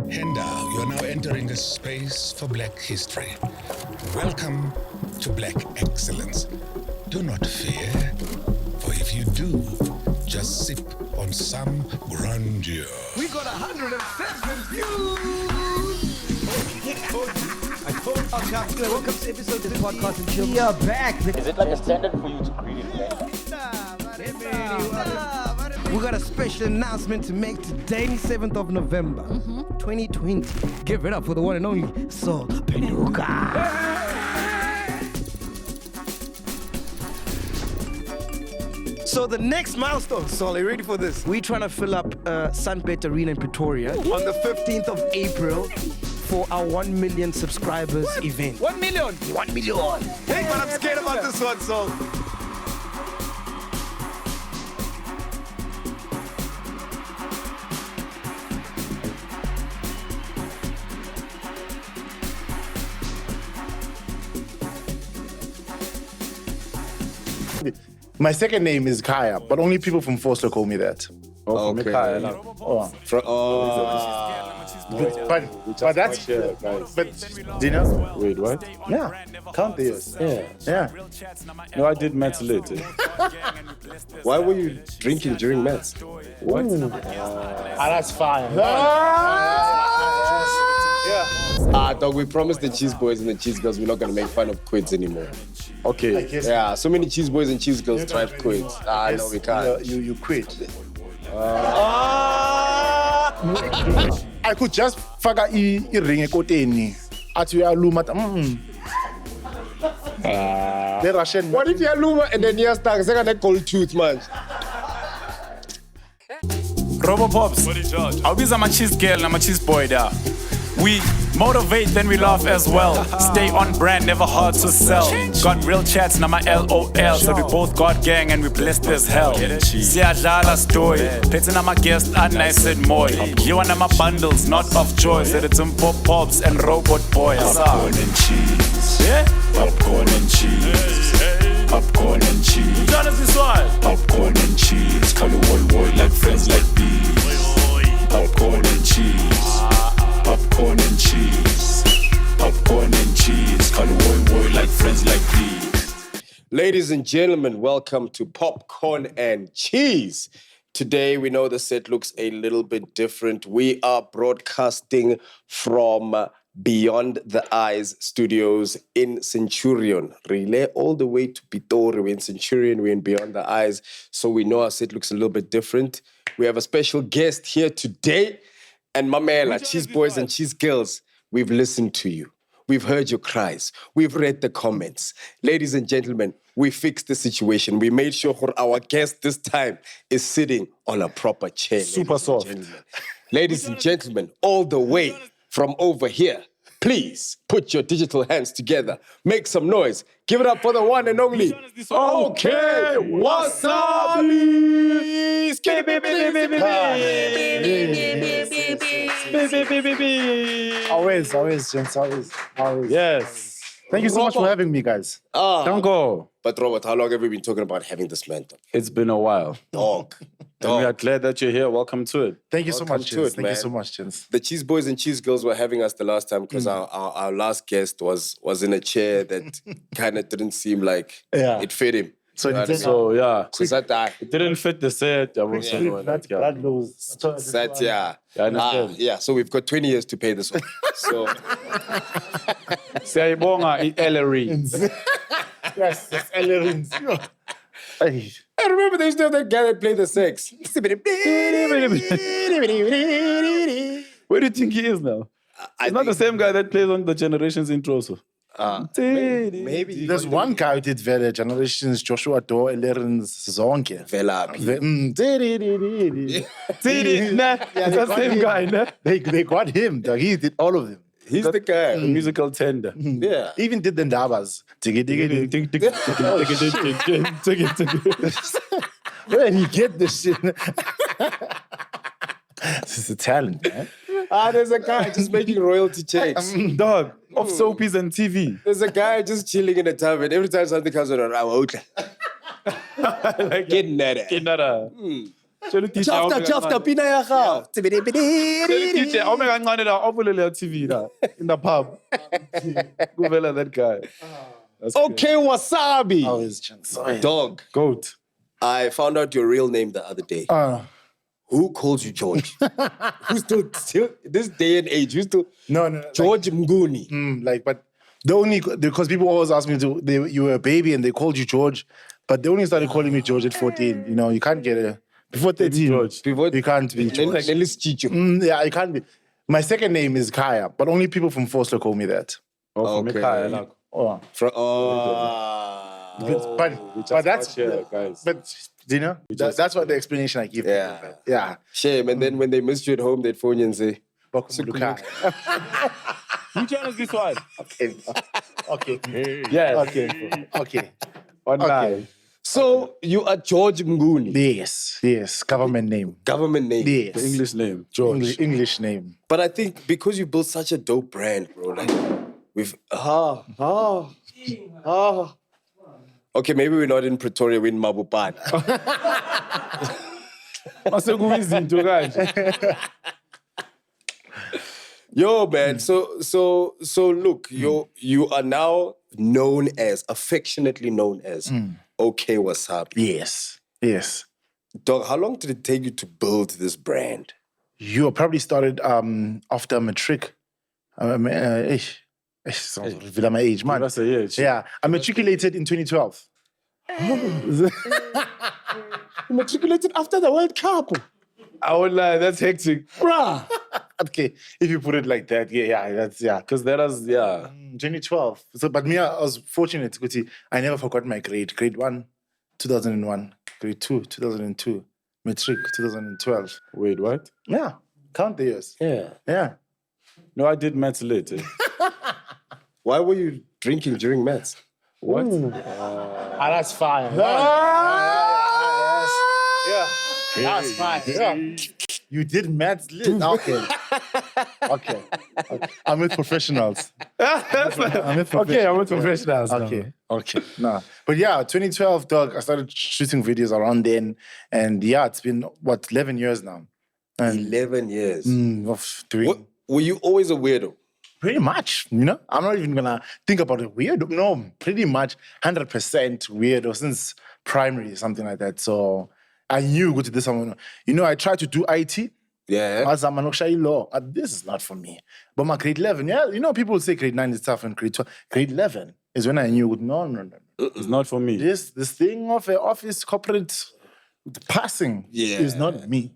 Henda, you are now entering a space for Black history. Welcome to Black excellence. Do not fear, for if you do, just sip on some grandeur. We got 107 views! Welcome to episode of the podcast and chill. We are back. Is it like a standard for you to greet it? We got a special announcement to make today, 7th of November, 2020. Give it up for the one and only Sol Penuka. So the next milestone, Sol, are you ready for this? We're trying to fill up Sunbet Arena in Pretoria on the 15th of April for our 1 million subscribers event. 1 million? 1 million. Hey, but I'm scared about this one, so. My second name is Kaya, but only people from Forster call me that. Oh, okay. But that's but do you know? Wait, what? Yeah, count the years. Yeah. No, I did maths later. Why were you drinking during maths? What? That's fine. Dog, we promised the cheese boys and the cheese girls we're not going to make fun of quids anymore. Okay. Yeah, so many cheese boys and cheese girls drive quids. No, we can't. You quit. I could just faka ring ekoteni. Athi uyaluma. The Russian. What if you're Luma and then you're stuck? Second, that gold tooth, man. Robo Pops, awubiza ama cheese girl nama cheese boy da. We motivate, then we laugh as well. Stay on brand, never hard to sell. Got real chats, now my LOL. So we both got gang and we blessed as hell. Siyadlala story, plating on my guest and nice and moy. You want my bundles, not of joy. Said it's Mpho Pops and Robot Boy. Popcorn and cheese. Popcorn and cheese. Popcorn and cheese. Popcorn and cheese. Call it boy like friends like these. Popcorn and cheese. Popcorn and cheese. Popcorn and cheese. Call it boy like friends like these. Ladies and gentlemen, welcome to Popcorn and Cheese. Today, we know the set looks a little bit different. We are broadcasting from Beyond the Eyes Studios in Centurion. Relay all the way to Pitori. We're in Centurion, we're in Beyond the Eyes. So we know our set looks a little bit different. We have a special guest here today. And Mamela, cheese boys and cheese girls, we've listened to you. We've heard your cries. We've read the comments. Ladies and gentlemen, we fixed the situation. We made sure our guest this time is sitting on a proper chair. Super soft. Ladies and gentlemen, all the way from over here, please put your digital hands together. Make some noise. Give it up for the one and only. Okay, WASABI! Always, gents, always. Yes. Thank you so much for having me, guys. Don't go. But Robert, how long have we been talking about having this man? It's been a while. Dog. And we are glad that you're here. Welcome to it. Thank you so Welcome much, to gents. it, Thank you man. so much, gents. The cheese boys and cheese girls were having us the last time because our last guest was in a chair that kind of didn't seem like it fit him. So, You know what I mean? So, yeah. So that It didn't fit the set. I was blood lows. yeah. I understand. Yeah, so we've got 20 years to pay this off. So Siyayibonga i-Ellery. Yes, Ellerins. I remember they used to have that guy that played the sax. Where do you think he is now? He's not the same guy that plays on the Generations intro. So. Maybe. There's one guy who did Vele Generations, Joshua Doe, Ellerins, Zonke. Velaphi. It's the same guy, nah? They got him. Dog. He did all of them. He's the guy. The musical tender. Yeah. He even did the Ndabas. Where did he get this shit? This is a talent, man. There's a guy just making royalty checks. Dog, of soapies and TV. There's a guy just chilling in a tavern. Every time something comes on, I'm out. Like Getting at it. Kinara. Chafta, pina ya ga. DJ, oh my God, TV in the pub. Go that guy. Okay, Wasabi. Always chance. Dog. Goat. I found out your real name the other day. Who calls you George? Who's still this day and age? Who's still No. George Mnguni? But the only because people always ask me you were a baby and they called you George, but they only started calling me George at 14. You know, you can't get a before 13. George. You can't be George. Yeah, I can't be. My second name is Kaya, but only people from Forster call me that. Okay. Oh. But that's guys. But you know, that's what the explanation I give. Yeah. Shame. And then when they missed you at home, they'd phone you and say, Which one is this one? Okay. Yes. Okay. Online. so you are George Mnguni. Yes. Government name. Government name. Yes. The English name. George. English name. But I think because you built such a dope brand, bro, like with Okay, maybe we're not in Pretoria, we're in Mabupan. Yo, man. So look, you are now affectionately known as Okay Wasabi. Yes. Dog, how long did it take you to build this brand? You probably started after matric. Reveal my age, man. That's a age. Yeah, I matriculated in 2012. You matriculated after the World Cup. I won't lie, that's hectic. Bruh. Okay, if you put it like that, that's. Because that was, 2012. So, but me, I was fortunate because I never forgot my grade. Grade 1, 2001. Grade 2, 2002. Matric, 2012. Wait, what? Yeah, count the years. Yeah. No, I did maths later. Why were you drinking during maths? What? That's fine. That's fine. Yeah. You did maths lit. Okay. I'm with professionals. I'm with professionals. Okay. No. But 2012, dog, I started shooting videos around then. And it's been, 11 years now. And 11 years. Of doing... Were you always a weirdo? Pretty much, you know? I'm not even going to think about it weirdo. No, pretty much 100% weirdo since primary, something like that. So I knew go to this. I tried to do IT. Yeah. As I'm an law. This is not for me. But my grade 11, people will say grade 9 is tough and grade 12. Grade 11 is when I knew, no. It's not for me. This thing of an office corporate passing is not me.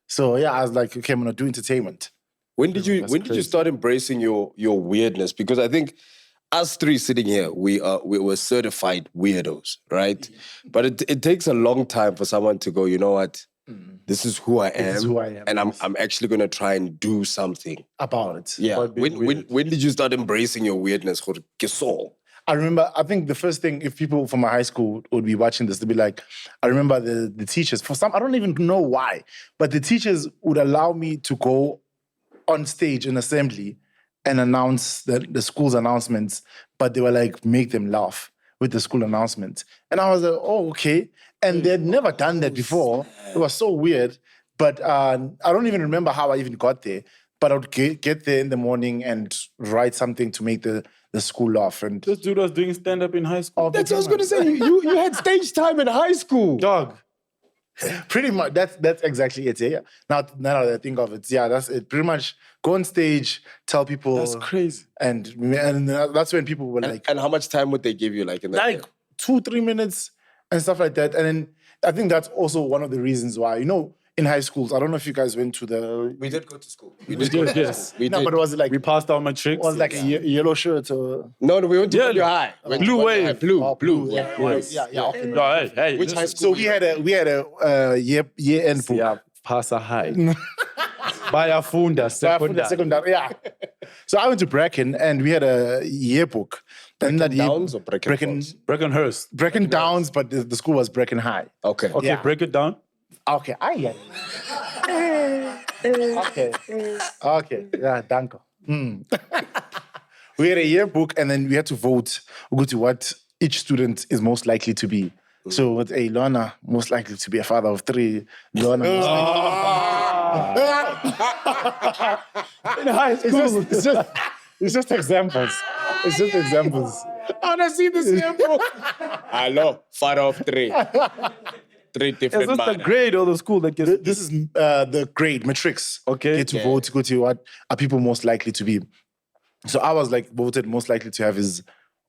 So I was like, okay, I'm going to do entertainment. When did you start embracing your weirdness? Because I think us three sitting here, we were certified weirdos, right? But it takes a long time for someone to go, you know what? This is who I am. And I'm actually gonna try and do something about it. Yeah. When did you start embracing your weirdness? I remember, I think the first thing, if people from my high school would be watching this, they'd be like, I remember the teachers, for some, I don't even know why, but the teachers would allow me to go on stage in assembly and announce the school's announcements, but they were like, make them laugh with the school announcements. And I was like, oh, okay. And they'd never done that before. It was so weird. But I don't even remember how I even got there. But I would get there in the morning and write something to make the school laugh. And this dude was doing stand-up in high school. That's what I was going to say. You had stage time in high school. Dog. Pretty much, that's exactly it. Yeah. Now that I think of it, that's it. Pretty much go on stage, tell people. That's crazy. And that's when people were like. And how much time would they give you? Like 2-3 minutes and stuff like that. And then I think that's also one of the reasons why, in high schools, I don't know if you guys went to the... We did go to school. We did, yes. We did. But was it like... We passed our matric. Was it like a yellow shirt or... No, we went to Blue High. Blue Wave. Blue. Yeah. Okay. No, hey, which high school? So we had a year-end book. Yeah, pass a high. Bayafunda, secondary. Yeah. So I went to Bracken and we had a yearbook. Brecon Downs or Breckenhurst? Brecon Downs, but the school was Bracken High. Okay. Okay, break it down. Okay, I get it. Okay. Yeah, danko. We had a yearbook and then we had to vote to what each student is most likely to be. So with a Lorna, most likely to be a father of 3. Lorna most likely. In high school. It's just examples. It's just examples. I want to see this here, bro. Hello, father of 3. 3 Is different this the men. grade or the school that gets? This is the grade, matrix. Okay. Get to vote to go to what are people most likely to be. So I was like voted most likely to have his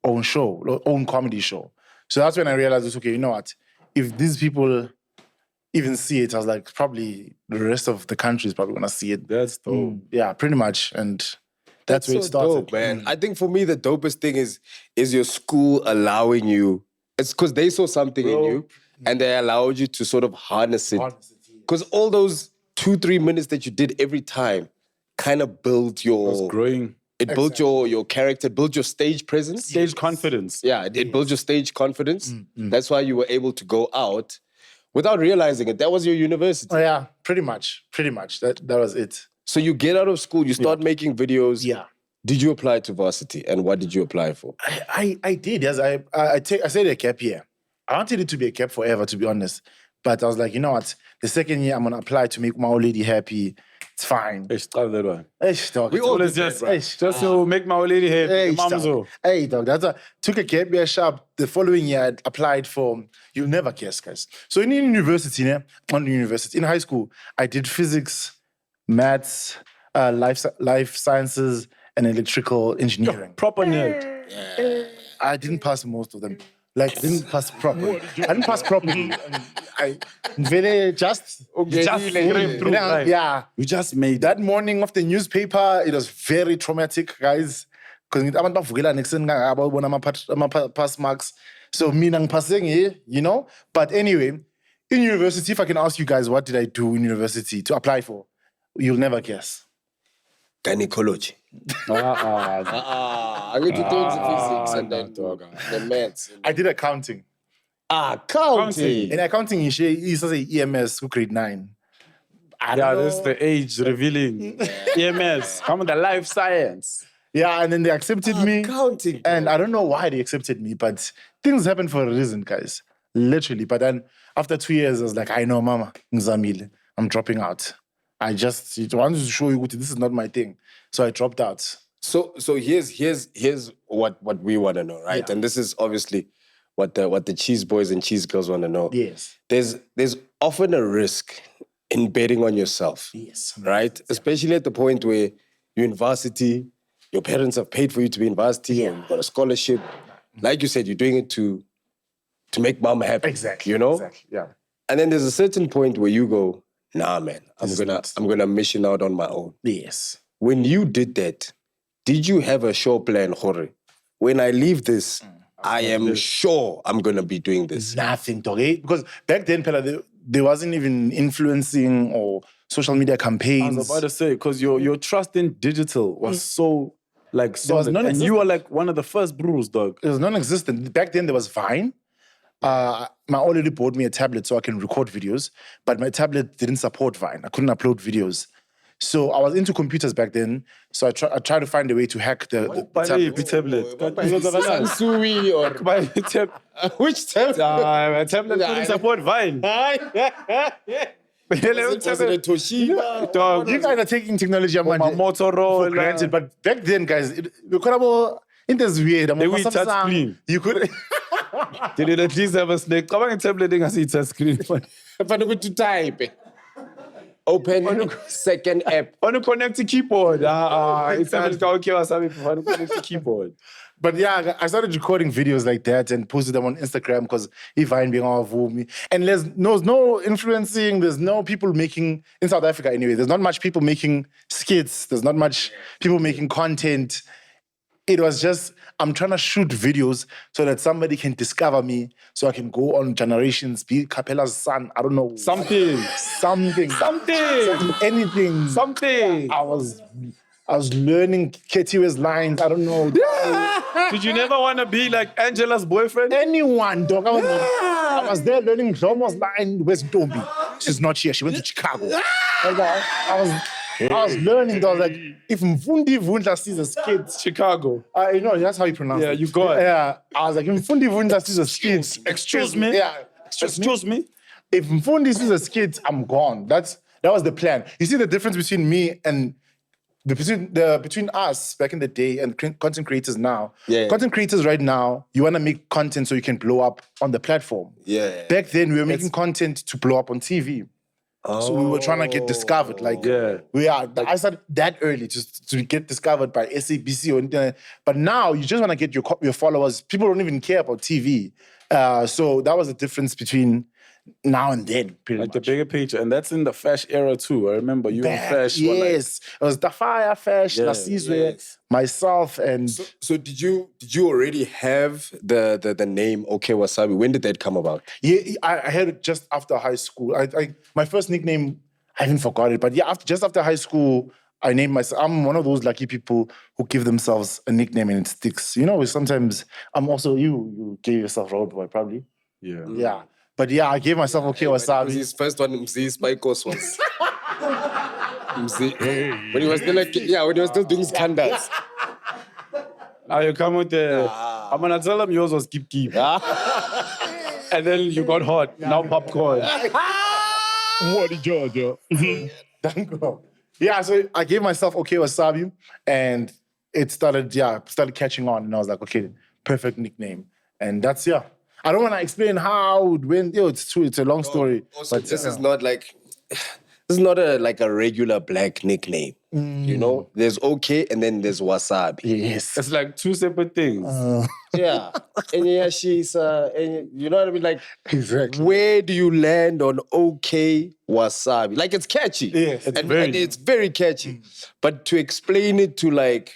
own show, own comedy show. So that's when I realized, it's okay, you know what? If these people even see it, I was like, probably the rest of the country is probably gonna see it. That's dope. Yeah, pretty much. And that's where it so started. dope, man. I think for me, the dopest thing is your school allowing you. It's because they saw something in you and they allowed you to sort of harness it. Because all those 2-3 minutes that you did every time kind of built your... Growing. It built your character, built your stage presence. Stage confidence. Yeah, it built your stage confidence. That's why you were able to go out without realizing it. That was your university. Oh, yeah, pretty much. That was it. So you get out of school, you start making videos. Yeah. Did you apply to varsity, and what did you apply for? I did, yes. I said a cap year. I wanted it to be a cap forever, to be honest. But I was like, you know what? The second year, I'm going to apply to make my old lady happy. It's fine. Hey, start that one. We all just to make my old lady happy. Hey, dog. Took a gap year sharp. The following year, I applied for, you'll never guess, guys. So in university, in high school, I did physics, maths, life sciences, and electrical engineering. Proper nerd. I didn't pass most of them. Didn't pass properly. I didn't pass properly. I very just came through. Yeah. You just made That morning of the newspaper, it was very traumatic, guys. Because abantu bavukela nekuseni ngabona ama-pass marks. So mina ngiphasenge, you know. But anyway, in university, if I can ask you guys, what did I do in university to apply for? You'll never guess. Gynecology. I'm going to do physics and then the maths. I did accounting. Accounting. In accounting, you say EMS, grade 9. this is the age revealing. EMS, come on, the life science. Yeah, and then they accepted me. Accounting. And I don't know why they accepted me, but things happen for a reason, guys. Literally. But then after 2 years, I was like, I know, mama, ngizamile. I'm dropping out. I just wanted to show you this is not my thing. So I dropped out. So here's what we want to know, right? Yeah. And this is obviously what the cheese boys and cheese girls want to know. Yes. There's often a risk in betting on yourself. Yes. Right? Yeah. Especially at the point where you're in varsity, your parents have paid for you to be in varsity and got a scholarship. Like you said, you're doing it to make mom happy. Exactly. You know? Exactly. Yeah. And then there's a certain point where you go, nah, man, I'm gonna mission out on my own. Yes. When you did that, did you have a show plan, Jorge? When I leave this, I am sure I'm gonna be doing this. Nothing, dog. Because back then, Pella, there wasn't even influencing or social media campaigns. I was about to say, because your trust in digital was so solid. And you were like one of the first brews, dog. It was non-existent. Back then, there was Vine. My old lady bought me a tablet so I can record videos, but my tablet didn't support Vine. I couldn't upload videos. So I was into computers back then, so I tried to find a way to hack the tablet. Sansui or which tablet? My tablet couldn't support Vine. Was it a Toshiba? Dog. You guys are taking technology My Motorola. for granted, but back then, guys, it was weird. We touch screen. You could... Did it at least have a snake? Come on, tablet thing, I see touch screen. To type. Open second app. On to connect to keyboard. It's WASABI connect to keyboard. But yeah, I started recording videos like that and posted them on Instagram because Vine being all of me. And there's no influencing, there's no people making, in South Africa anyway, there's not much people making skits, there's not much people making content. It was just, I'm trying to shoot videos so that somebody can discover me, so I can go on Generations, be Capella's son, I don't know. Something. Anything. Something. I was learning Ketiwe's lines, I don't know. Did you never want to be like Angela's boyfriend? Anyone, dog. I was there learning Lomo's line. Where's Dombi? She's not here. She went to Chicago. I I was learning. I was like, if Mfundi Vundla sees a skit, Chicago. you know, that's how you pronounce Yeah, it. you got it. Yeah, I was like, if Mfundi Vundla sees a skit, Excuse me? Yeah, Excuse me? if Mfundi sees a skit, I'm gone. That was the plan. You see the difference between me and between us back in the day and content creators now. Yeah. Content creators right now, you want to make content so you can blow up on the platform. Yeah. Back then, we were making content to blow up on TV. So we were trying to get discovered. Like, I started that early to get discovered by SABC or anything. But now you just want to get your followers. People don't even care about TV. So that was the difference between now and then, pretty Like much. the bigger picture. And that's in the Fash era too. I remember you and Fash were like... Yes. It was Dafaya, Fash, Nasizwe, myself, and... So did you already have the name OK Wasabi? When did that come about? Yeah, I had it just after high school. My first nickname, I haven't forgot it, but yeah, just after high school, I named myself. I'm one of those lucky people who give themselves a nickname and it sticks. You know, sometimes I'm also you gave yourself Road Boy, probably. Yeah. Yeah. But yeah, I gave myself OK Wasabi. His first one, Mzi Spikos was. Mzi. When he was still when he was still doing scandals. Now you come with the... I'm going to tell them yours was Keep Keep. And then you got hot. Now popcorn. What did Georgia? Yeah, so I gave myself OK Wasabi and it started catching on. And I was like, okay, perfect nickname. And that's, I don't want to explain how it went. It's true. It's a long story. Also, but this is not a regular black nickname. You know, there's OK and then there's Wasabi. Yes. It's like two separate things. Yeah. And she's, and you know what I mean? Like, Exactly. where do you land on OK Wasabi? Like, it's catchy. Yes, and it's very catchy. But to explain it to like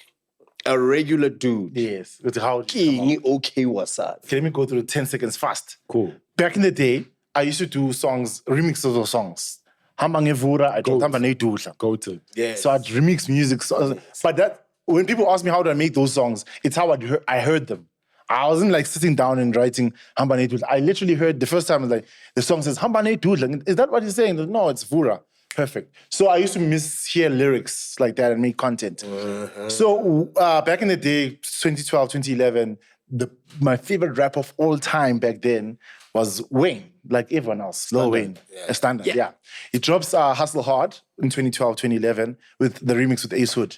a regular dude, Yes. It's how it King OK Wasabi. Okay, let me go through 10 seconds fast. Cool. Back in the day, I used to do remixes of songs. Hamba ngevura, I told Hamba neidudla. Go to. Yeah. So I'd remix music. But when people ask me how do I make those songs, it's how I heard them. I wasn't like sitting down and writing Hamba neidudla. I literally heard the first time, like the song says Hamba neidudla. Is that what he's saying? No, it's Vura. Perfect. So I used to mishear lyrics like that and make content. So back in the day, 2012, 2011, my favorite rap of all time back then was Wayne, like everyone else. Lil Wayne, a standard, yeah. He drops Hustle Hard in 2012, 2011 with the remix with Ace Hood.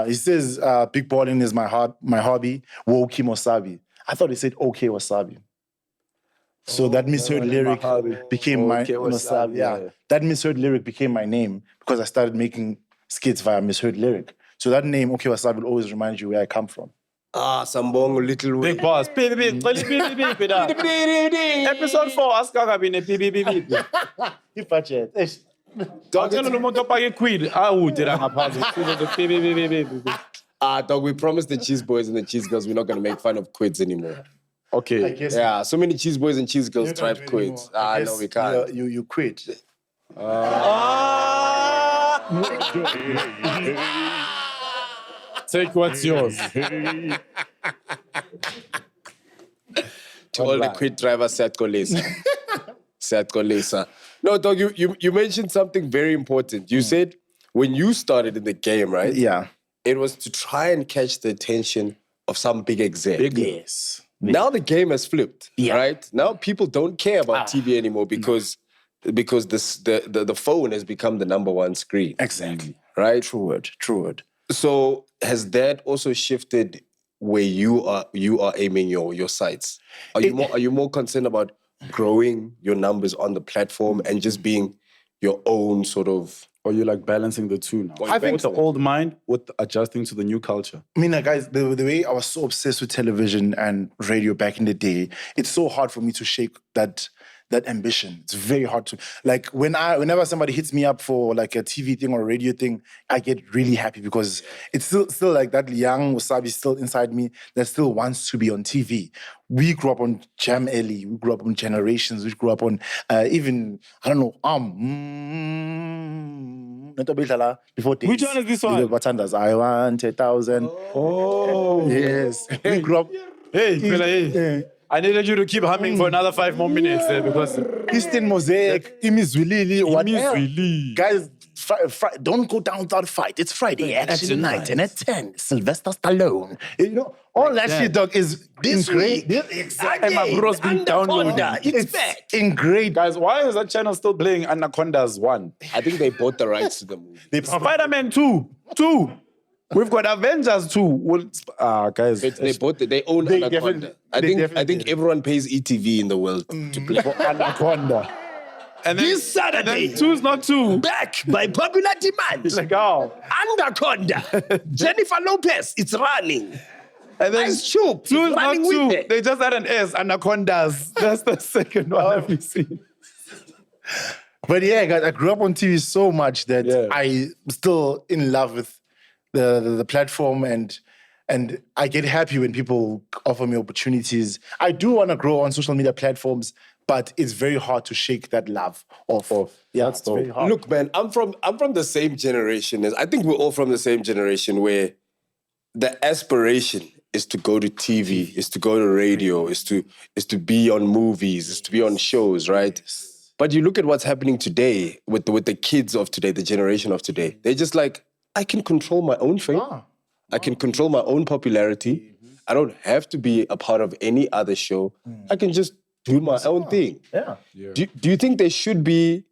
He says, big balling is my hobby, Woki Wasabi. I thought he said OK Wasabi. So that misheard lyric became my Wasabi. Yeah. That misheard lyric became my name because I started making skits via misheard lyric. So that name, OK Wasabi, will always remind you where I come from. Sambongo little Big boss. Episode 4, ask Kaka beep. If budget. Dog, dog, we promised the cheese boys and the cheese girls we're not going to make fun of quids anymore. Okay. Yeah, so many cheese boys and cheese girls tried quids. No, we can't. You quit. Take what's yours. To all the quid drivers, Satkolesa. No, dog, you mentioned something very important. You said when you started in the game, right? Yeah. It was to try and catch the attention of some big exec. Yes. Now the game has flipped, Yeah. right? Now people don't care about TV anymore because the phone has become the number one screen. Exactly. Right? True word. So has that also shifted where you are aiming your sights? Are you more concerned about growing your numbers on the platform and just being your own sort of... Or you like balancing the two now? I think with the old mind, with adjusting to the new culture. I mean, guys, the way I was so obsessed with television and radio back in the day, it's so hard for me to shake that ambition. It's very hard to, like, whenever somebody hits me up for like a TV thing or a radio thing, I get really happy because it's still like that young Wasabi still inside me that still wants to be on TV. We grew up on Jam Ellie, we grew up on Generations, we grew up on even, I don't know, before days. Which one is this one? The Batandas, I want 1,000. Oh. Yes. We grew up. Hey, fella, hey. Yeah. I needed you to keep humming for another 5 more minutes because... Eastern Mosaic, Imizwilili, whatever. Imizwilili. Guys, don't go down without a fight. It's Friday, action night. And at 10, Sylvester Stallone. You know, all that shit, dog, is ingrained. Exactly. And my bro's been downloading. It's back. Ingrained. Guys, why is that channel still playing Anacondas 1? I think they bought the rights to the movie. Spider-Man 2. We've got Avengers 2. Well, guys. They own Anaconda. I think everyone pays ETV in the world to play for Anaconda. And then, This Saturday, and then 2's not 2. back by popular demand. Like, oh. Anaconda. Jennifer Lopez, it's running. And then Ice Cube, 2 is not running with 2. it. They just had an S, Anacondas. That's the second one I've seen. But yeah, guys, I grew up on TV so much that I'm still in love with the platform and I get happy when people offer me opportunities. I do want to grow on social media platforms, but it's very hard to shake that love off. Yeah, it's very hard. Look, man, I'm from the same generation I think we're all from the same generation where the aspiration is to go to TV, is to go to radio, is to be on movies, is to be on shows, right? But you look at what's happening today with the kids of today, the generation of today. They're just like, I can control my own fame. I can control my own popularity. I don't have to be a part of any other show. I can just do my own thing. Yeah. Do you think there should be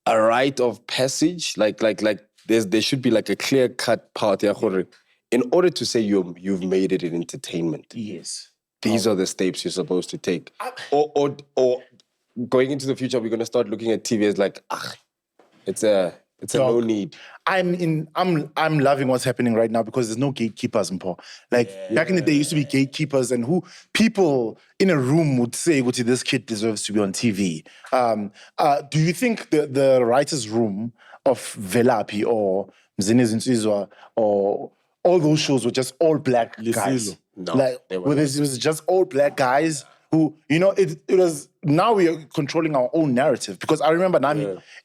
a rite of passage? Like there should be like a clear-cut path in order to say you've made it in entertainment. Yes. These are the steps you're supposed to take. Or going into the future, we're going to start looking at TV as like, it's a no need. I'm loving what's happening right now because there's no gatekeepers, Mpho. Like back in the day, used to be gatekeepers and who people in a room would say, this kid deserves to be on TV. Do you think the writer's room of Velapi or Mzini Zinsizwa or all those shows were just all black guys? No, it was just all black guys who, it was, now we are controlling our own narrative. Because I remember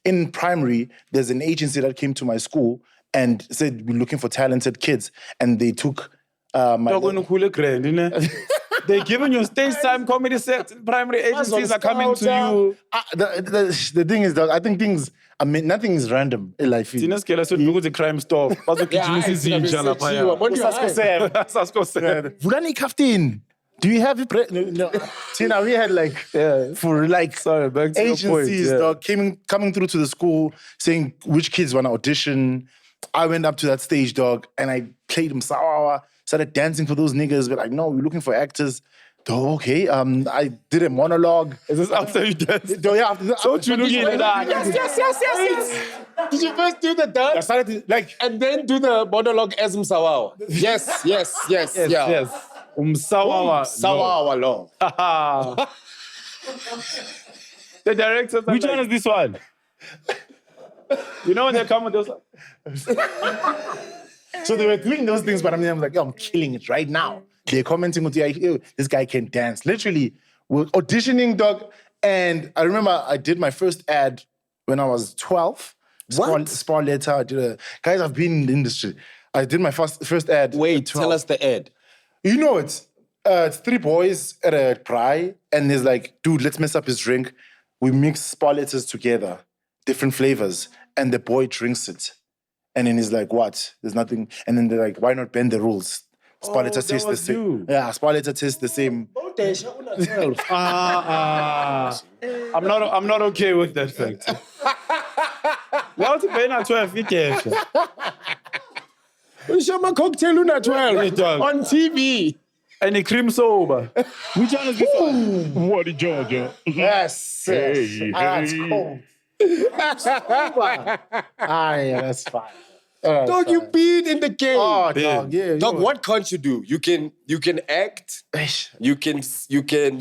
in primary, there's an agency that came to my school and said, we're looking for talented kids. And they took They're giving you stage time comedy sets. Primary agencies are coming to you. The thing is, I think nothing is random in life. The crime stuff. Vulani Kaftin. Do you have it? No. Tina, we had Sorry, back to agencies your point, coming through to the school saying which kids want to audition. I went up to that stage, dog, and I played him Sawawa, started dancing for those niggas. But like, no, we're looking for actors. Okay, I did a monologue. Is this after you danced? Yeah, after that. So you Yes. Did you first do the dance? I started and then do the monologue as Msawawa? Yes. Yes. Sawawa long. The directors. Which one is this one? You know when they come with those. So they were doing those things, but I'm like, I'm killing it right now. They're commenting with you, this guy can dance. Literally, we're auditioning, dog. And I remember I did my first ad when I was 12. What? Spar letter. Guys, I've been in the industry. I did my first ad. Wait, tell us the ad. You know it. It's 3 boys at a braai, and there's like, dude, let's mess up his drink. We mix spar letters together, different flavors, and the boy drinks it. And then he's like, what? There's nothing. And then they're like, why not bend the rules? Spar letter tastes the same. Yeah, spar letter tastes the same. I'm not okay with that fact. What's the pain at 12? We show my cocktail on 12 on TV. And the cream sober. Which one is this one? What did Georgia? Yes. That's cold. Yeah, that's fine. Dog, you beat in the game. Oh, dog, yeah. Dog, what can't you do? You can act. You can sing. You can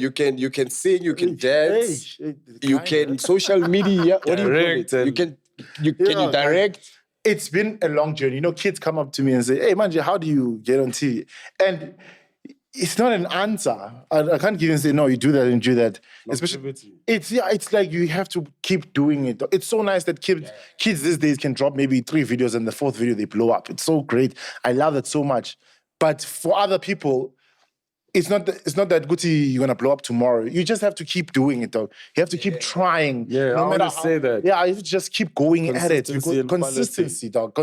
dance. You can social media. What do you call it? Can you direct? It's been a long journey. Kids come up to me and say, "Hey, man, how do you get on TV?" And it's not an answer. I can't give and say, no, you do that and do that. Especially, it's like you have to keep doing it. It's so nice that kids these days can drop maybe 3 videos and the 4th video they blow up. It's so great. I love that so much. But for other people, it's not that Guti, you're gonna blow up tomorrow. You just have to keep doing it, though. You have to keep trying. Yeah, I want to say that. Yeah, you have to just keep going at it. Consistency and Consistency, dog.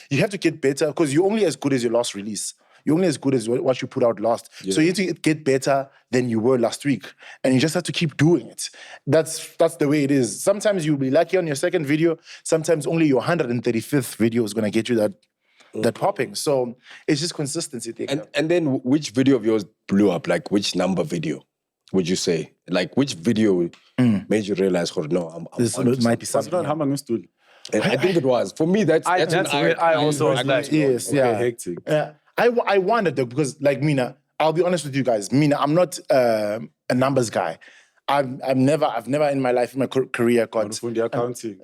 You have to get better because you're only as good as your last release. You're only as good as what you put out last. So you have to get better than you were last week. And you just have to keep doing it. That's the way it is. Sometimes you'll be lucky on your second video. Sometimes only your 135th video is going to get you that popping. So it's just consistency thing. And then which video of yours blew up? Like which number video would you say? Like which video made you realize, oh no, This might be something. How long stood? I think it was. For me, that's where I also was like, yes, okay, yeah. hectic. Yeah. I wondered though, because like Mina, I'll be honest with you guys. Mina, I'm not a numbers guy. I've never in my life, in my career, got... accounting.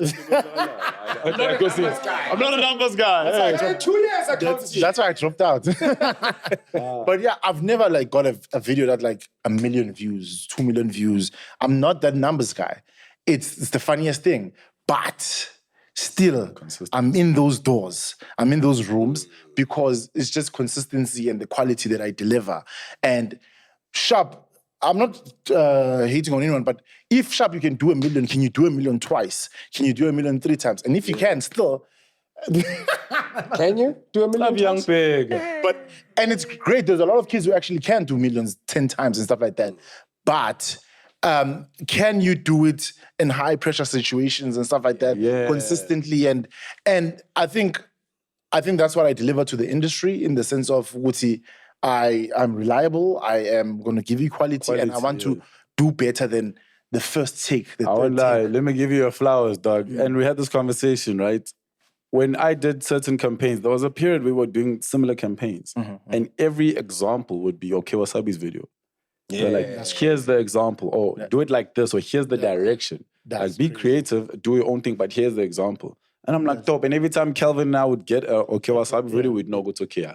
I'm not a numbers guy. 2 years accounting. That's why I dropped out. But yeah, I've never like got a video that like 1 million views, 2 million views. I'm not that numbers guy. It's the funniest thing. But still, I'm in those doors. I'm in those rooms because it's just consistency and the quality that I deliver. And Sharp, I'm not hating on anyone, but if Sharp, you can do 1 million, can you do 1 million twice? Can you do 1 million 3 times? And if you can still... Can you do 1 million? Love young pig. And it's great. There's a lot of kids who actually can do millions 10 times and stuff like that. But can you do it in high pressure situations and stuff like that consistently? And I think that's what I deliver to the industry in the sense of Wuti, I'm reliable, I am going to give you quality and I want to do better than the first take. I won't lie. Let me give you your flowers, dog. And we had this conversation, right? When I did certain campaigns, there was a period we were doing similar campaigns. And every example would be, okay, WASABI's video. Yeah. Like, here's the example. Or do it like this. Or here's the direction. Like, be creative, do your own thing, but here's the example. And I'm like, dope. And every time Kelvin and I would get a okay WASABI video, we'd know it's okay.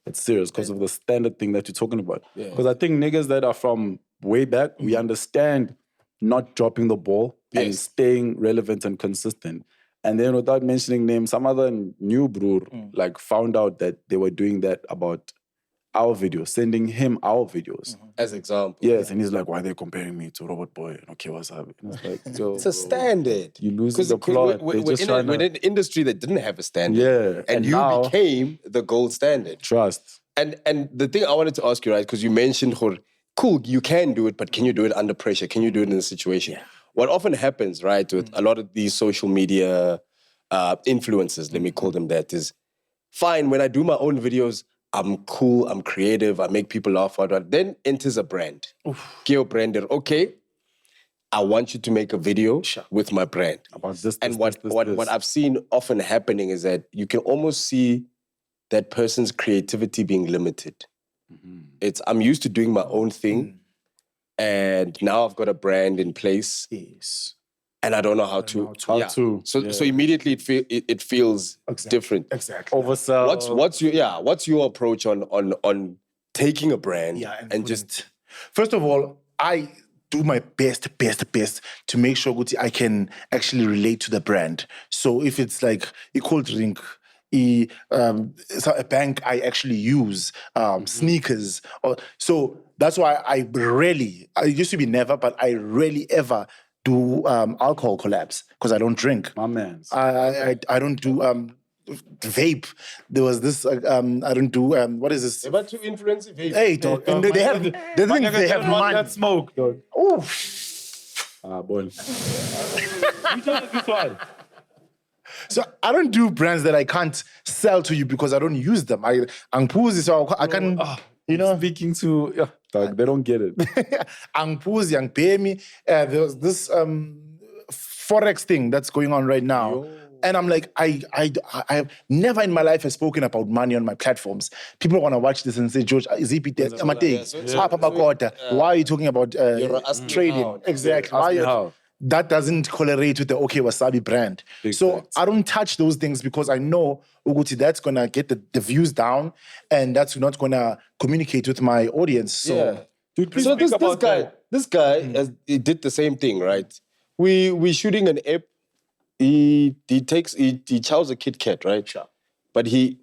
It's serious because of the standard thing that you're talking about. Because I think niggas that are from way back, we understand not dropping the ball and staying relevant and consistent. And then without mentioning names, some other new brewer like found out that they were doing that about our videos, sending him our videos. As example. Yes, and he's like, why are they comparing me to Robot Boy and okay WASABI? And it's like, so, it's a standard. You lose the plot. We're in an industry that didn't have a standard. Yeah. And you now, became the gold standard. Trust. And the thing I wanted to ask you, right, because you mentioned, cool, you can do it, but can you do it under pressure? Can you do it in a situation? Yeah. What often happens, right, with a lot of these social media influencers, let me call them that, is fine, when I do my own videos, I'm cool, I'm creative, I make people laugh out. Then enters a brand. Geo branded, okay, I want you to make a video with my brand. About this, and what I've seen often happening is that you can almost see that person's creativity being limited. I'm used to doing my own thing, and now I've got a brand in place. Yes. And I don't know how to. So immediately it feels different. Exactly. Oversell. What's your approach on taking a brand and just... First of all, I do my best to make sure I can actually relate to the brand. So if it's like a cold drink, a bank I actually use, sneakers. So that's why I used to be never, but I rarely ever do alcohol collabs because I don't drink. My man. I don't do vape. There was this I don't do what is this? About to influence vape. Hey, dog. And they have they have money. That smoke, dog. Oh. Boy. You tell us this one. So I don't do brands that I can't sell to you because I don't use them. Mpho, so I can, you know. Speaking to, dog, they don't get it. Mpho, Young Payme. There's this Forex thing that's going on right now. And I'm like, I never in my life have spoken about money on my platforms. People want to watch this and say, George, is it why are you talking about trading? Exactly. That doesn't correlate with the okay WASABI brand. I don't touch those things because I know Uguti, that's going to get the views down and that's not going to communicate with my audience. So, Dude, please this guy he did the same thing, right? We shooting an app. He chows a Kit Kat, right? Sure. But he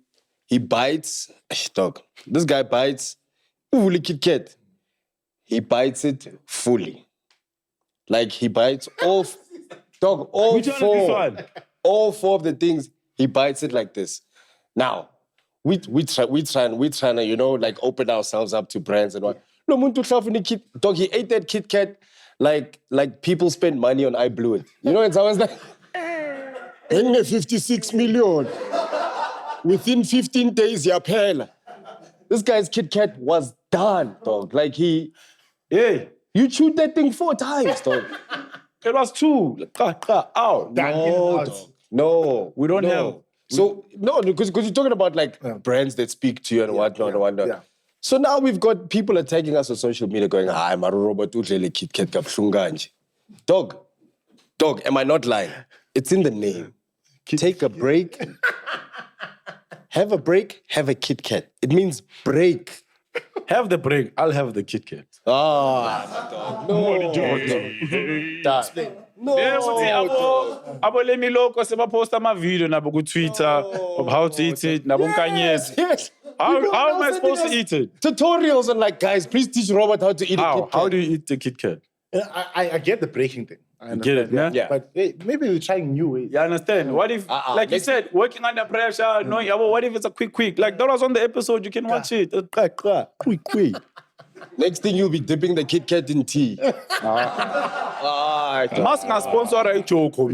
bites, dog. This guy bites, Kit Kat. he bites it fully. Like he bites all, dog, all Which one is this one? all 4 of the things, he bites it like this. Now, we trying to, you know, like open ourselves up to brands and what. No, dog, he ate that Kit Kat like people spend money on I Blew It. You know, it's always like, 56 million. Within 15 days, yaphela. This guy's Kit Kat was done, dog. Like you chewed that thing 4 times, dog. It was 2. Out. No, dog. No, We don't have. So, no, because you're talking about like brands that speak to you and whatnot and whatnot. Yeah. So now we've got people attacking us on social media going, hi, Maru Robert Udlele Kit Kat Kapshunganje. Dog, am I not lying? It's in the name. Take a break. Have a break, have a Kit Kat. It means break. Have the break. I'll have the Kit Kat. Dog. No. Abo let me look because I post my video na go Twitter of how to eat it. Na bonkanyes. Yes. How am I supposed to eat it? Tutorials on like, guys, please teach Robert how to eat a Kit Kat. How do you eat the Kit Kat? I get the breaking thing. I Get it, yeah? Yeah. But hey, maybe we're trying new ways. You understand? What if, like you said, working under pressure, no, what if it's a quick? Like that was on the episode, you can watch it. Quick. Next thing you'll be dipping the Kit Kat in tea. Must not sponsor a choco.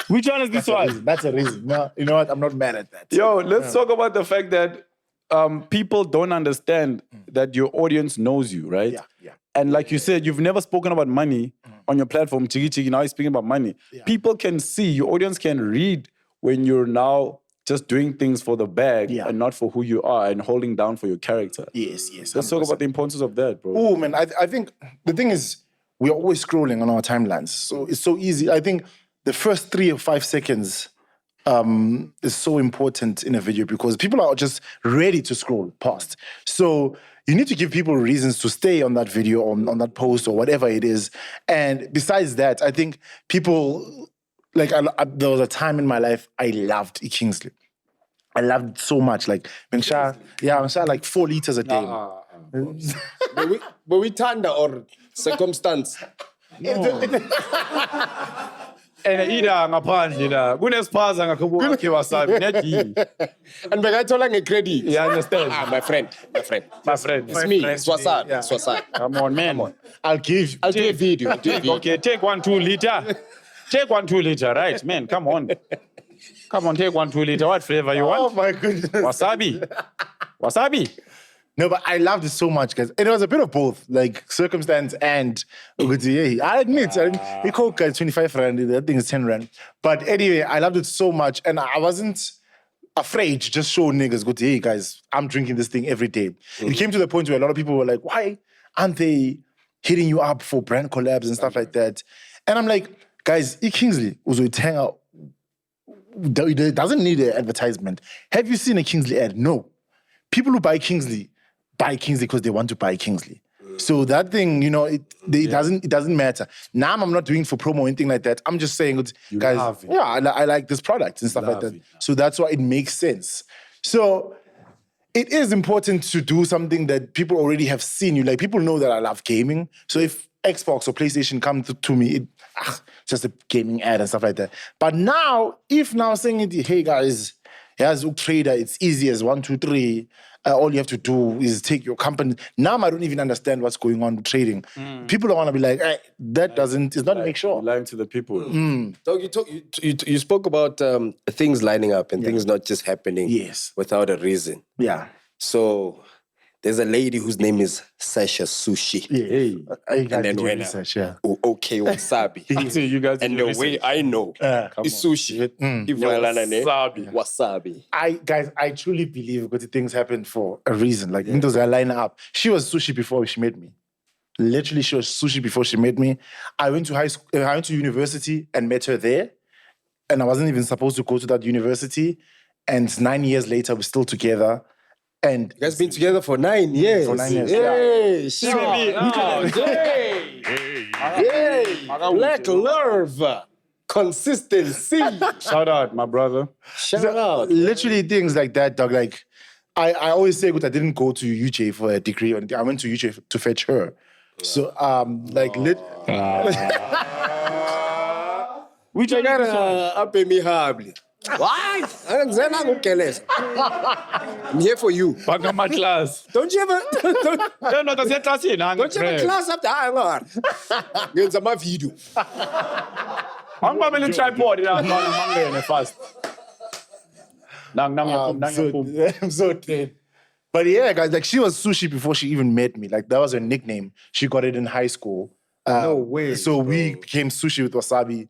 Which one is this one? That's a reason. No, you know what? I'm not mad at that. Yo, let's talk about the fact that people don't understand that your audience knows you, right? Yeah. And like you said, you've never spoken about money on your platform. Chigi, now you're speaking about money. Yeah. People can see, your audience can read when you're now just doing things for the bag and not for who you are and holding down for your character. Yes. Let's talk about the importance of that, bro. Oh, man, I think the thing is, we're always scrolling on our timelines. So it's so easy. I think the first 3 or 5 seconds is so important in a video because people are just ready to scroll past. So you need to give people reasons to stay on that video, on that post or whatever it is. And besides that, I think people, like there was a time in my life I loved Kingsley. I loved it so much. Like, I'm sure like 4 liters a day. But we tanda or circumstance. And ida ngaphandle la kunesiphaza ngakho ke wasabi neji. And bekathola nge-credit. You understand? My friend. It's me. It's Wasabi. Come on, man. I'll give do a video. Okay, take 1 2 liter. Take 1 2 liter, right, man? Come on, take 1 2 liter. What flavor you want? Oh my goodness. Wasabi. No, but I loved it so much, guys. And it was a bit of both, like circumstance and I admit, it cost 25 rand, that thing is 10 rand. But anyway, I loved it so much. And I wasn't afraid to just show niggas, go, hey guys, I'm drinking this thing every day. It came to the point where a lot of people were like, why aren't they hitting you up for brand collabs and stuff like that? And I'm like, guys, Kingsley was with hang it doesn't need an advertisement. Have you seen a Kingsley ad? No. People who buy Kingsley because they want to buy Kingsley. So that thing, you know, it doesn't matter. Now I'm not doing it for promo or anything like that. I'm just saying, guys, I like this product and stuff like that. So that's why it makes sense. So it is important to do something that people already have seen you. Like, people know that I love gaming. So if Xbox or PlayStation come to me, it's just a gaming ad and stuff like that. But now, if saying it, hey guys, here's Trader, it's easy as 1 2 3. All you have to do is take your company. Now I don't even understand what's going on with trading. People don't want to be like, it's not make sure. Lying to the people. Dog, you spoke about things lining up and things not just happening without a reason. Yeah. So there's a lady whose name is Sasha Sushi. And then when okay, wasabi. You guys and the way I know is sushi. Wasabi. I truly believe that things happen for a reason. Like, those are lining up. She was sushi before she met me. Literally, she was sushi before she met me. I went to high school. I went to university and met her there. And I wasn't even supposed to go to that university. And 9 years later, we're still together. And you guys been together for 9 years. Hey, Black love. Consistency. Shout out, my brother. Shout out. Literally things like that, dog. Like, I always say, good, I didn't go to UJ for a degree. I went to UJ to fetch her. So, Which I got up in me hardly. Why? I'm here for you. Back on my class. Don't you ever? No, that's your class here. Don't you have a class up there? Hang on. Get some video. I'm going to tripod. I'm fast. I'm so dead. But yeah, guys, like she was Sushi before she even met me. Like that was her nickname. She got it in high school. No way. So we became Sushi with Wasabi.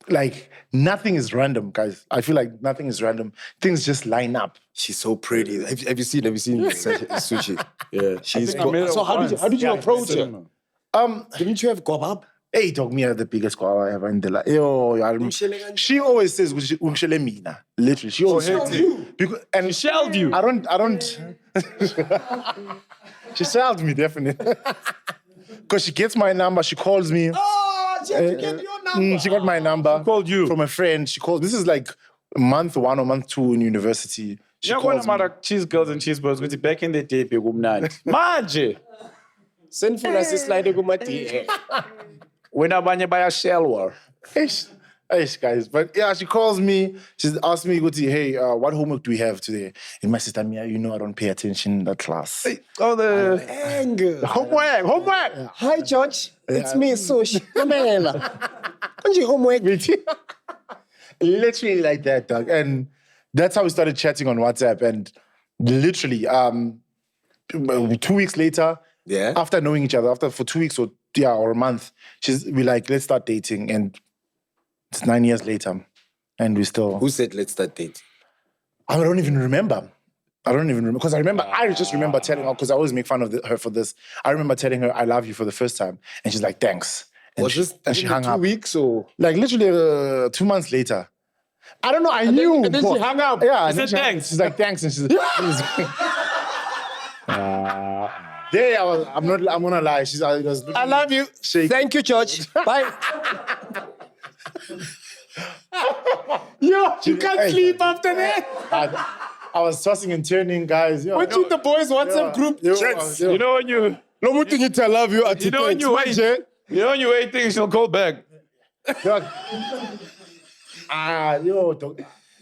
Like nothing is random, guys. I feel like nothing is random. Things just line up. She's so pretty. Have you seen Sushi? Yeah. She's so how did you approach her? Didn't you have kebab? Hey, dog, me are the biggest guava ever in the life. She always says, "Mina." Literally, she always says you. And She shelled you. I don't. She shelled me definitely. Because she gets my number, she calls me. Oh, she had to get your number. She got my number. She called you from a friend. She called. This is like month 1 or month 2 in university. She calls me. Cheese girls and cheeseburgers. Because back in the day, MacG. Send for us this slide go mati. When I buy a shell war. Eish, guys. But yeah, she calls me. She asked me, hey, what homework do we have today? And my sister, Mia, you know I don't pay attention in that class. Hey, the Angu. Homework. Hi, George. It's me, Sushi. What's your homework? Literally like that, dog. And that's how we started chatting on WhatsApp. And literally, 2 weeks later, after knowing each other, for 2 weeks or a month, we like, let's start dating. And it's 9 years later. And we still... Who said let's start dating? I don't even remember. Because I just remember telling her, because I always make fun of her for this. I remember telling her, I love you for the first time. And she's like, thanks. And she hung up. 2 weeks or? Like literally 2 months later. I don't know, I knew. And then she hung up. Yeah. She said thanks. She's like, thanks. And she's I'm gonna lie. I love you. Thank you, George. Bye. Yo, you can't sleep after that. I was tossing and turning, guys. Went in the boys' WhatsApp group. You know when you... No more thing I love you. You know when you wait. You know when you wait things, she'll call back.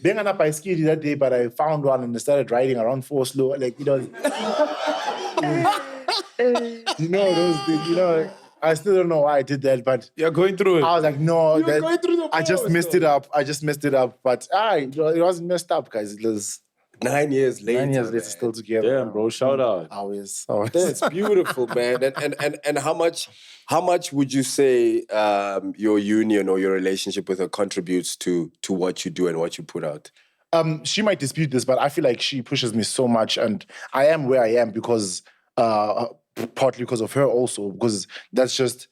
Being on a bicycle that day, but I found one and I started riding around 4 slow. Like, you know those things, I still don't know why I did that, but You're going through it. I was like, no, going through the I just messed it up. But it wasn't messed up, guys. It was 9 years later. 9 years later, still together. Damn, bro, shout out. Always. That's beautiful, man. And how much would you say your union or your relationship with her contributes to what you do and what you put out? She might dispute this, but I feel like she pushes me so much, and I am where I am because partly because of her also, because that's just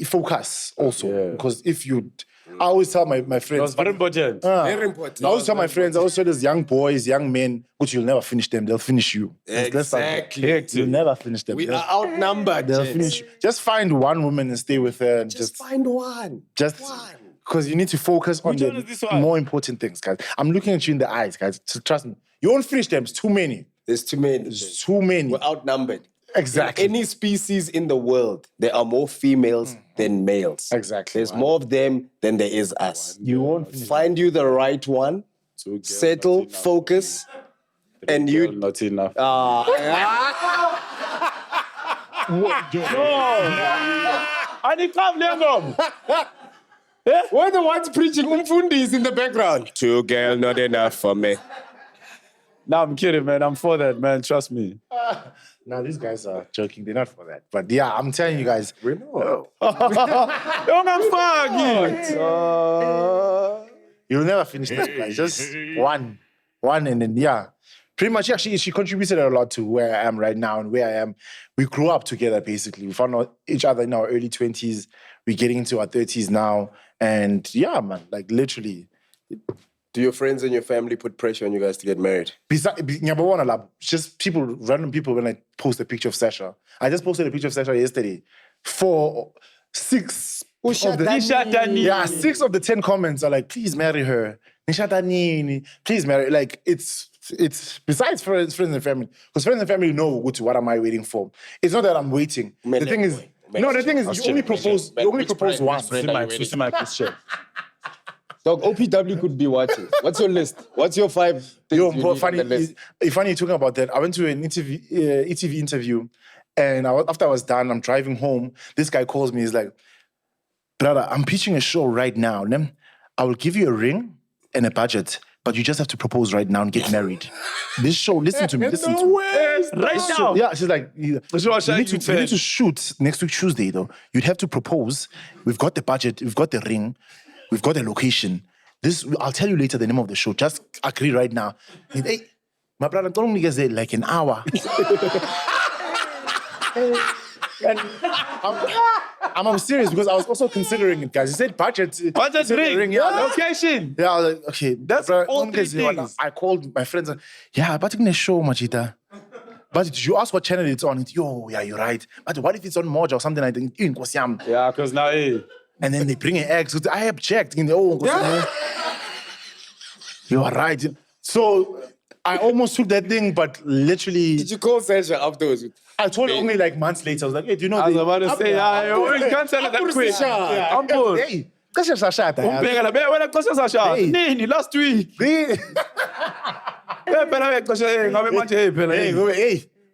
focus also. Yeah. Because if you, I always tell my friends. That's very important. Very important. I always tell my friends, I always tell these young boys, young men, but you'll never finish them. They'll finish you. Exactly. You'll never finish them. We are outnumbered. They'll finish you. Just find one woman and stay with her. And just find one. Just one. Because you need to focus on the more important things, guys. I'm looking at you in the eyes, guys. So trust me. You won't finish them. It's too many. There's too many. There's too many. We're outnumbered. Exactly. In any species in the world, there are more females than males. Exactly. There's more of them than there is us. You won't find you the right one, settle, focus, and you... Not enough. We're the ones preaching umfundis in the background. 2 girl, not enough for me. Nah, I'm kidding, man. I'm for that, man. Trust me. Now these guys are joking. They're not for that. But yeah, I'm telling you guys. We know. You'll never finish that, guys. Just one. And then, yeah. Pretty much, she contributed a lot to where I am right now and where I am. We grew up together, basically. We found out each other in our early 20s. We're getting into our 30s now. And yeah, man, like literally. Do your friends and your family put pressure on you guys to get married? Just random people when I post a picture of Sasha. I just posted a picture of Sasha yesterday. 6 of the 10 comments are like, please marry her. Nishata nini. Please marry. Like it's besides friends and family. Because friends and family know what am I waiting for. It's not that I'm waiting. The thing is, you only propose once. Dog, OPW could be watching. What's your list? What's your 5 things you need on the list? Funny you're talking about that. I went to an ETV interview, and after I was done, I'm driving home. This guy calls me. He's like, brother, I'm pitching a show right now. I will give you a ring and a budget, but you just have to propose right now and get married. This show, listen to me. Right now. Yeah, she's like, you need to shoot next week Tuesday, though. You'd have to propose. We've got the budget. We've got the ring. We've got the location. I'll tell you later the name of the show. Just agree right now. And, hey, my brother told me like an hour. And I'm serious because I was also considering it, guys. He said budget ring, location. Yeah, I was like, okay, that's all 3 things. I called my friends. Yeah, but in the show, Machita. But did you ask what channel it's on? Yeah, you're right. But what if it's on Moja or something like that? Yeah, because now, and then they bring an egg. So I object. You are right. So I almost took that thing, but literally. Did you call Sasha afterwards? I told her only like months later. I was like, hey, do you know? I was about to say, you can't tell it that quick. I'm good. Hey, Kasha Sasha. Hey, last week. Hey.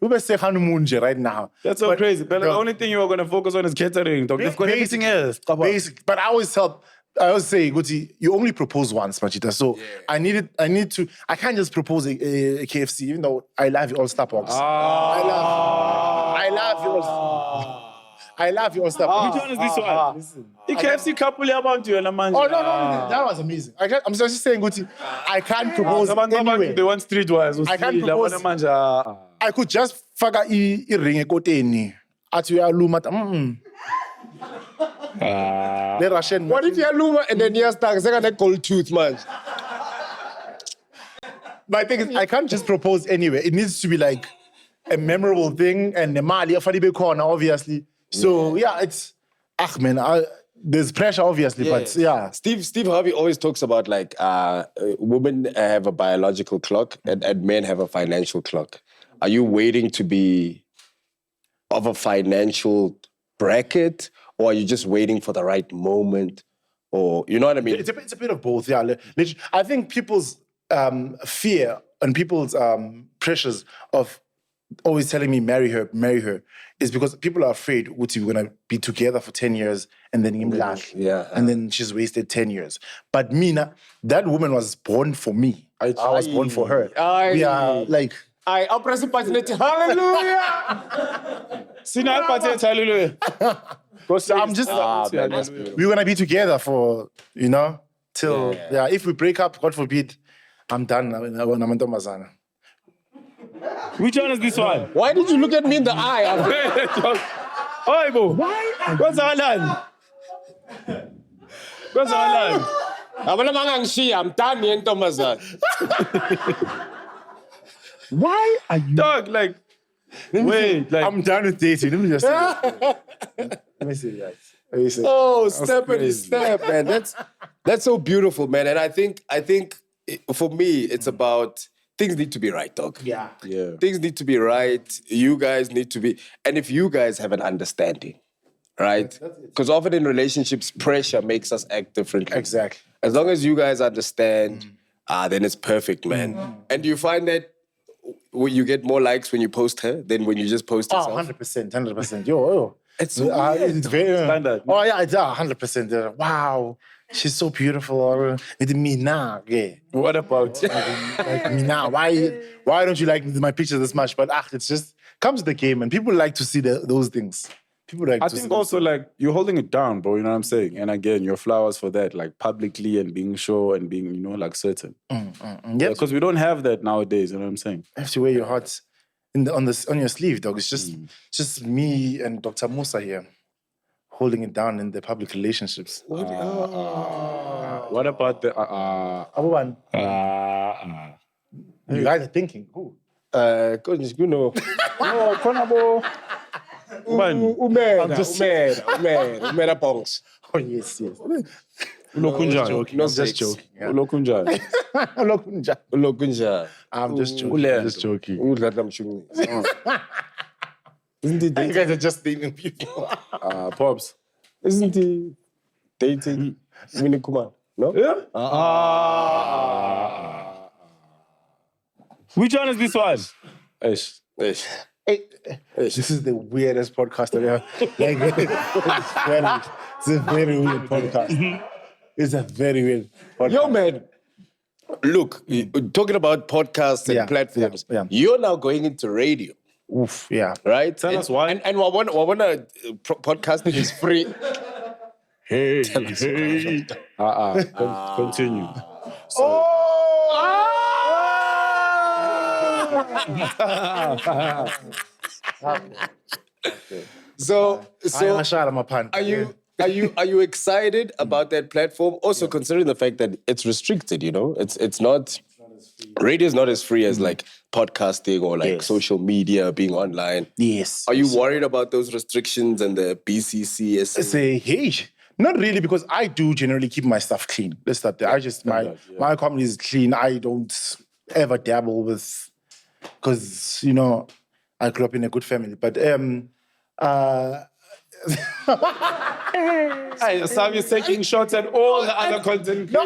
We better say honeymoon right now. That's so crazy. But the only thing you are going to focus on is catering. They've got everything else. Basic. But I always say, Guti, you only propose once, Machita. So I can't just propose a KFC, even though I love you all Star Box. I love you all. I love you all Star Box. Which one is this one? The KFC couple about you and a man. Oh, no, that was amazing. I'm just saying, Guti, I can't propose anyway. They want streetwise. I can't propose. I could just faka I ring ekoteni. Atu ya luma. The Russian. What if you are Luma and then you start saying that cold tooth, man? My thing is, I can't just propose anywhere. It needs to be like a memorable thing, and the Mali, corner, obviously. So yeah, it's there's pressure, obviously, but yeah. Steve Harvey always talks about like women have a biological clock and men have a financial clock. Are you waiting to be of a financial bracket, or are you just waiting for the right moment? Or you know what I mean? It's a bit of both, yeah. I think people's fear and people's pressures of always telling me marry her, is because people are afraid we're gonna be together for 10 years and then and then she's wasted 10 years. But Mina, that woman was born for me. I was born for her. We are like I operate hallelujah. Hallelujah. So I'm just we're gonna be together for till if we break up, God forbid, I'm done. Which one is this one? Why did you look at me in the eye? Oi, bo. What's on land? I'm done, Ntomazana. Why are you Dog, like wait, like I'm done with dating. Let me just say that. Let me say that. Oh, step and step, man. That's so beautiful, man. And I think for me, it's about things need to be right, dog. Yeah. Things need to be right. You guys need to be, and if you guys have an understanding, right? Because often in relationships, pressure makes us act differently. Exactly. As long as you guys understand, then it's perfect, man. And do you find that you get more likes when you post her than when you just post yourself? 100%. Yo. It's it's very standard. Oh yeah, it's 100%. Wow, she's so beautiful. It's me now. Yeah. What about like me now? Why don't you like my pictures this much? But it's just comes with the game, and people like to see those things. People like. I think also like you're holding it down, bro. You know what I'm saying? And again, your flowers for that, like publicly and being sure and being like certain. Yeah, because we don't have that nowadays. You know what I'm saying? You have to wear your heart on your sleeve, dog. It's just me and Dr. Musa here holding it down in the public relationships. What about the one? You guys are thinking, who? You know. Oh, Konabo. Umera Bongs. Oh, yes. joking. No I'm just sex. joking. Yeah. Ulokunjani. Ulokunjani. I'm just joking. I'm just joking. Udladla mshunqisi. Isn't he You dating? guys are just naming people. Pops. Isn't he dating Winnie Kumar? No? Yeah. Which one is this one? Yes. Hey, this is the weirdest podcast I've ever. It's a very weird podcast. It's a very weird podcast. Yo, man. Look, talking about podcasts and Yeah, platforms, yeah. you're now going into radio, Oof, yeah. right? Tell us why. And podcasting is free. Hey. Continue. So I'm a shot of my pan. are you excited about that platform? Also considering the fact that it's restricted, you know? It's not radio is not as free as like podcasting or like social media, being online. Yes. Are you worried about those restrictions and the BCC? Say, hey, not really, because I do generally keep my stuff clean. Let's start there. I just, my company is clean. I don't ever dabble with, because, you know, I grew up in a good family. But, Sam is taking shots at all the other content. No,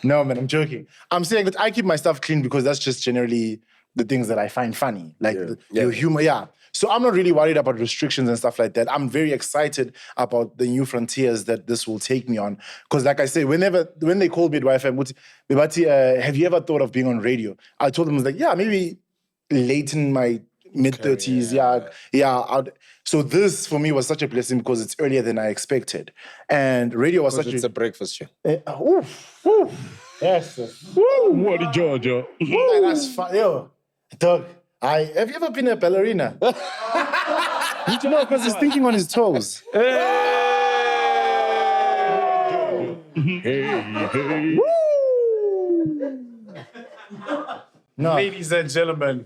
no, man, I'm joking. I'm saying that I keep my stuff clean because that's just generally the things that I find funny. Like your humor, So I'm not really worried about restrictions and stuff like that. I'm very excited about the new frontiers that this will take me on. Because like I say, when they called me at YFM, have you ever thought of being on radio? I told them, I was like, yeah, maybe late in my mid-30s, so this for me was such a blessing because it's earlier than I expected. And radio was such It's a breakfast show. Yes. What did Georgia? That's fine. Yo, Doug, have you ever been a ballerina? No, because he's thinking on his toes. No. Ladies and gentlemen.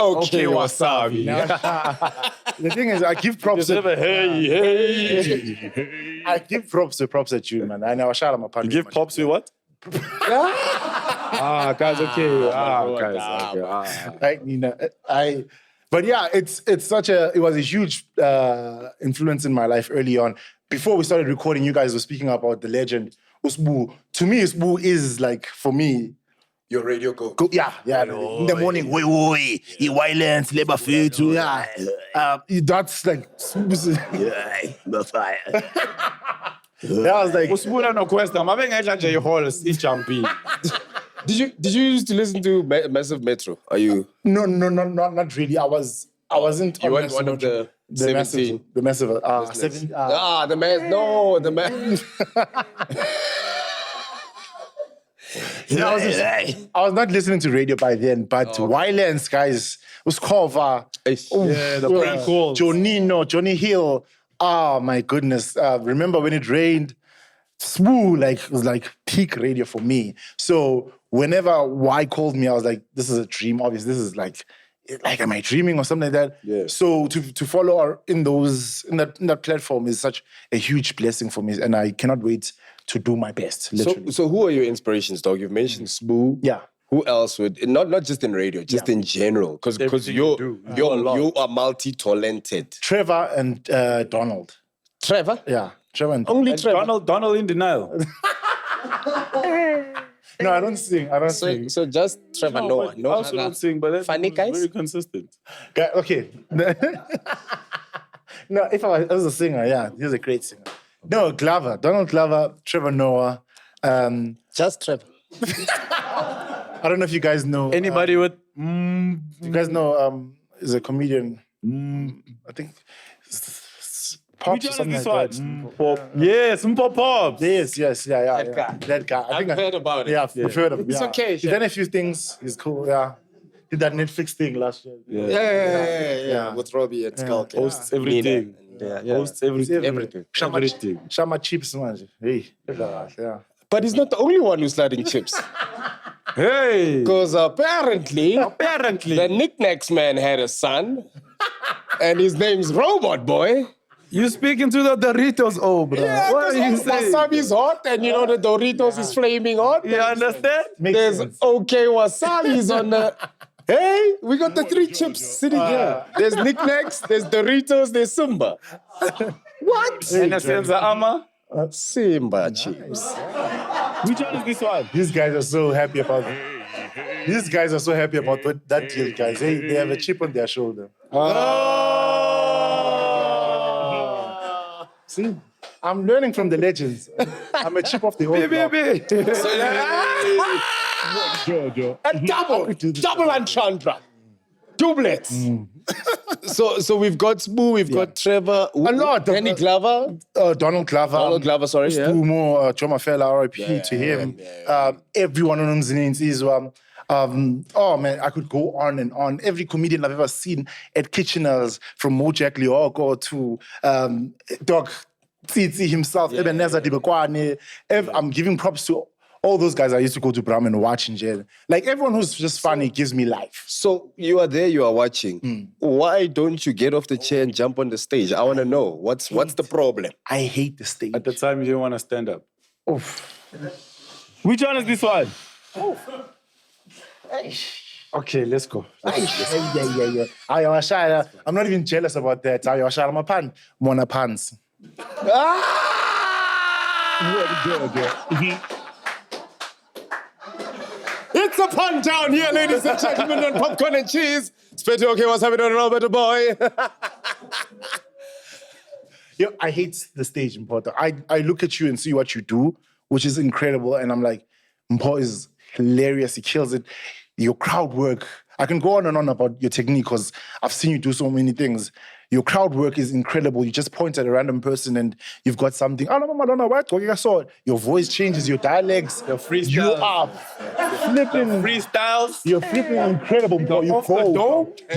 Okay, wasabi. The thing is, I give props. I give props at you, man. I know. Shout out my partner. You give pops with what? Guys, okay. But yeah, it was a huge influence in my life early on. Before we started recording, you guys were speaking about the legend Usbu. To me, Usbu is like, for me, Your radio go. yeah. In the morning, oi, violence, labor fethu, that's like, I was like, Usibula no question. Mabe ngedla nje ihorse ijumping. Did you used to listen to Massive Metro? Are you? no, not really. I wasn't. You weren't one of the 17. The massive. the man. No, the man. I was not listening to radio by then, but Violence, guys, was cover. The prank calls. Johnny Hill. Oh my goodness! Remember when it rained? Smooth, it was like peak radio for me. So whenever Y called me, I was like, "This is a dream." Obviously, this is like, am I dreaming or something like that? Yeah. So to follow in that platform is such a huge blessing for me, and I cannot wait to do my best. Literally. So who are your inspirations, dog? You've mentioned Spoo. Yeah. Who else would not just in radio, just in general? Because you are multi-talented. Trevor and Donald. Trevor? Yeah, Trevor and Only Trevor. Donald in denial. No, I don't sing. Sing. So just Trevor Noah. I also don't sing, but that's Funny guys? very consistent. Okay. No, if I was a singer, yeah, he's a great singer. No, Glover, Donald Glover, Trevor Noah. Just Trevor. I don't know if you guys know. Anybody with You guys know is a comedian. I think Pops or something like that. Yes, Mpho Pops. Yes, yeah. That guy. That guy. I've heard about it. Yeah, I've heard of him. It's yeah. okay, He's done a few things. He's cool, yeah. Did that Netflix thing last year. Yeah. With Robbie and Skull. Hosts everything. Hosts everything. Shama chips, man. Hey. Yeah. But he's not the only one who's sliding chips. Hey. Because apparently, the Knickknacks man had a son, and his name's Robot Boy. You speaking to the Doritos, bro. Yeah, What are you saying? wasabi is hot, and you know the Doritos is flaming hot. You understand? There's okay wasabi's on the. Hey, we got the 3 chips sitting here. There's knickknacks, there's Doritos, there's Simba. What? In a sense, Ama. Simba chips. Which one is this one? These guys are so happy about it. These guys are so happy about that deal, guys. They have a chip on their shoulder. See, I'm learning from the legends. I'm a chip off the old block. And double entendre. Doublets. So we've got Spoo, we've got Trevor, A lot. Danny Glover. Donald Glover. Donald Glover, sorry. Yeah. Stumo, Choma Fella, RIP to him. Everyone on his names is oh man, I could go on and on. Every comedian I've ever seen at Kitchener's, from Mojack Lioko to Doc Tsitsi himself, Ebenezer Dibekwane. I'm giving props to all those guys I used to go to Bram and watch in jail. Like, everyone who's just funny gives me life. So you are there, you are watching. Why don't you get off the chair and jump on the stage? I want to know. What's the problem? I hate the stage. At the time, you didn't want to stand up. Oof. Which one is this one? Okay, let's go. Yeah. I'm not even jealous about that. I'm a pan. Mona pants. It's a pun down here, ladies and gentlemen, on Popcorn and Cheese. Spetty, okay, what's happening, Roberto boy? Yo, I hate the stage, Mpho. I look at you and see what you do, which is incredible, and I'm like, Mpho is hilarious. He kills it. Your crowd work. I can go on and on about your technique because I've seen you do so many things. Your crowd work is incredible. You just point at a random person and you've got something. I don't know what. Your voice changes, your dialects. Your freestyle. You are flipping. Freestyles. You're flipping incredible, Mpho.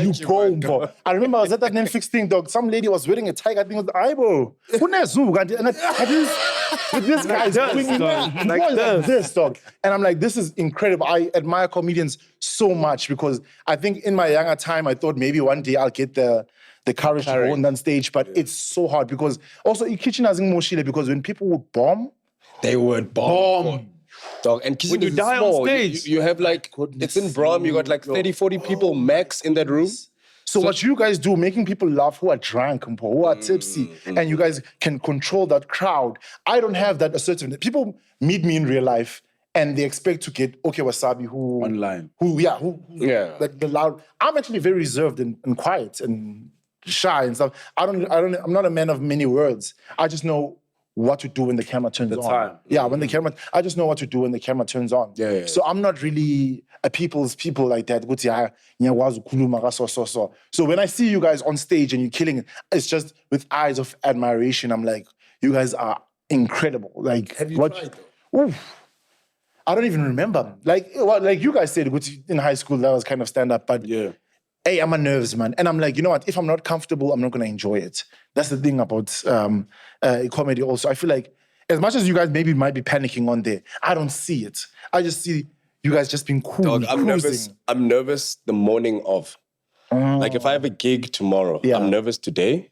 You go, Mpho. I remember I was at that Netflix thing, dog. Some lady was wearing a tiger thing with the eyebrow. And this guy's doing like this, dog. And I'm like, this is incredible. I admire comedians so much because I think in my younger time, I thought maybe one day I'll get the courage to go on that stage, but it's so hard because also in Kitchen has Moshile because when people would bomb, they would bomb. Dog, and when you die on stage, you have like, it's in Brom, you got like 30, 40 people max in that room. So what you guys do, making people laugh who are drunk, who are tipsy, and you guys can control that crowd. I don't have that assertiveness. People meet me in real life and they expect to get okay wasabi who online, like the loud. I'm actually very reserved and quiet and shy and stuff. I'm not a man of many words. I just know what to do when the camera turns on. I just know what to do when the camera turns on. So I'm not really a people's people like that. So when I see you guys on stage and you're killing it, it's just with eyes of admiration. I'm like, you guys are incredible. Like, have you tried though? Oof. I don't even remember. Like you guys said, in high school, that was kind of stand-up, but hey, I'm a nervous man. And I'm like, you know what? If I'm not comfortable, I'm not going to enjoy it. That's the thing about comedy also. I feel like as much as you guys maybe might be panicking on there, I don't see it. I just see you guys just being cool. Dog, I'm nervous the morning of. Like if I have a gig tomorrow, I'm nervous today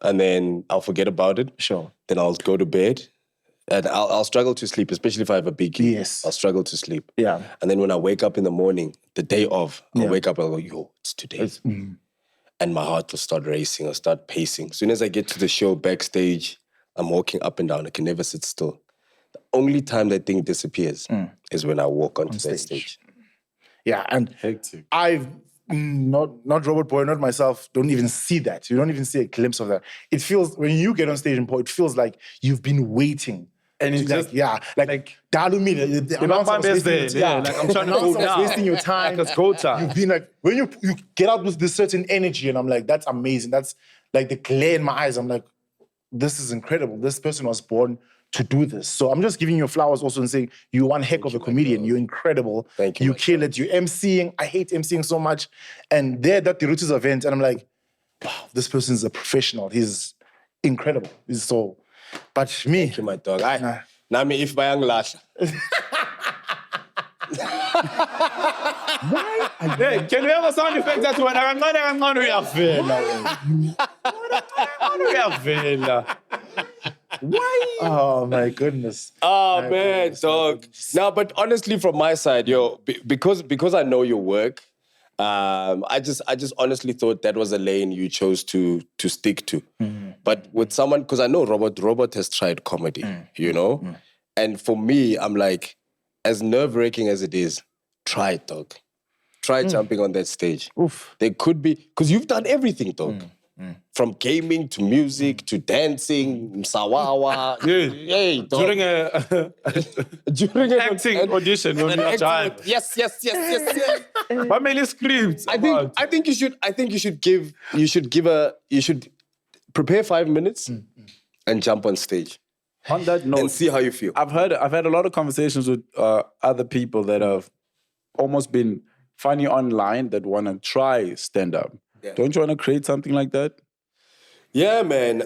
and then I'll forget about it. Sure. Then I'll go to bed. And I'll struggle to sleep, especially if I have a big gig. Yes. I'll struggle to sleep. Yeah. And then when I wake up in the morning, the day of, I'll wake up and I'll go, yo, it's today. And my heart will start racing, I'll start pacing. As soon as I get to the show backstage, I'm walking up and down. I can never sit still. The only time that thing disappears is when I walk onto that stage. Yeah, and hectic. I've not Robert Boy, not myself, don't even see that. You don't even see a glimpse of that. It feels, when you get on stage in Mpho, it feels like you've been waiting. And it's like, just, like Dalumi, the announcer was wasting like I'm trying to go down. wasting your time. Like it's go time. You've been like, when you get out with this certain energy, and I'm like, that's amazing. That's like the glare in my eyes. I'm like, this is incredible. This person was born to do this. So I'm just giving you flowers also and saying, you're one heck of a comedian. You're incredible. Thank you. You kill it. You're emceeing. I hate emceeing so much. And they're at the Roots event, and I'm like, wow, this person's a professional. He's incredible. He's so, but me. Thank you, my dog. Nami if bayang lasha. Hey, can we have a sound effect that one? Why? Oh my goodness. Oh man, dog. Now, but honestly, from my side, because I know your work, I just honestly thought that was a lane you chose to stick to. But with someone, because I know Robert has tried comedy, you know, and for me, I'm like, as nerve-wracking as it is, try it, dog. Try jumping on that stage. Oof. There could be, because you've done everything, dog. From gaming to music to dancing, msawawa. Hey, dog. During an acting audition, when you are trying. Yes. How many scripts? I think you should prepare 5 minutes and jump on stage On that note, and see how you feel. I've had a lot of conversations with other people that have almost been funny online that want to try stand-up. Yeah. Don't you want to create something like that? Yeah, man.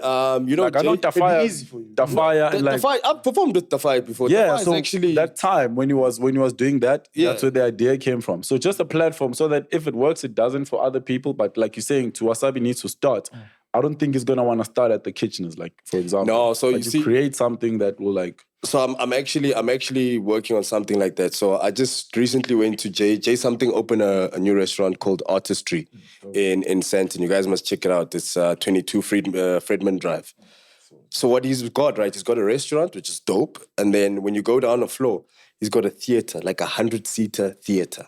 You know, Like, I know Jay- Tafaya, easy for you. and like, Tafai, I've performed with Tafai before. yeah. Tafai is So actually that time when he was doing that, Yeah. that's where the idea came from. So just a platform so that if it works, it doesn't for other people. But like you're saying, to Wasabi needs to start. I don't think he's gonna want to start at the Kitcheners, like for example. No, so like you see- create something that will like. So I'm actually working on something like that. So I just recently went to Jay something opened a new restaurant called Artistry in Santon. You guys must check it out. It's 22 Fredman Drive. So what he's got, right? He's got a restaurant, which is dope. And then when you go down the floor, he's got a theater, like 100-seater theater.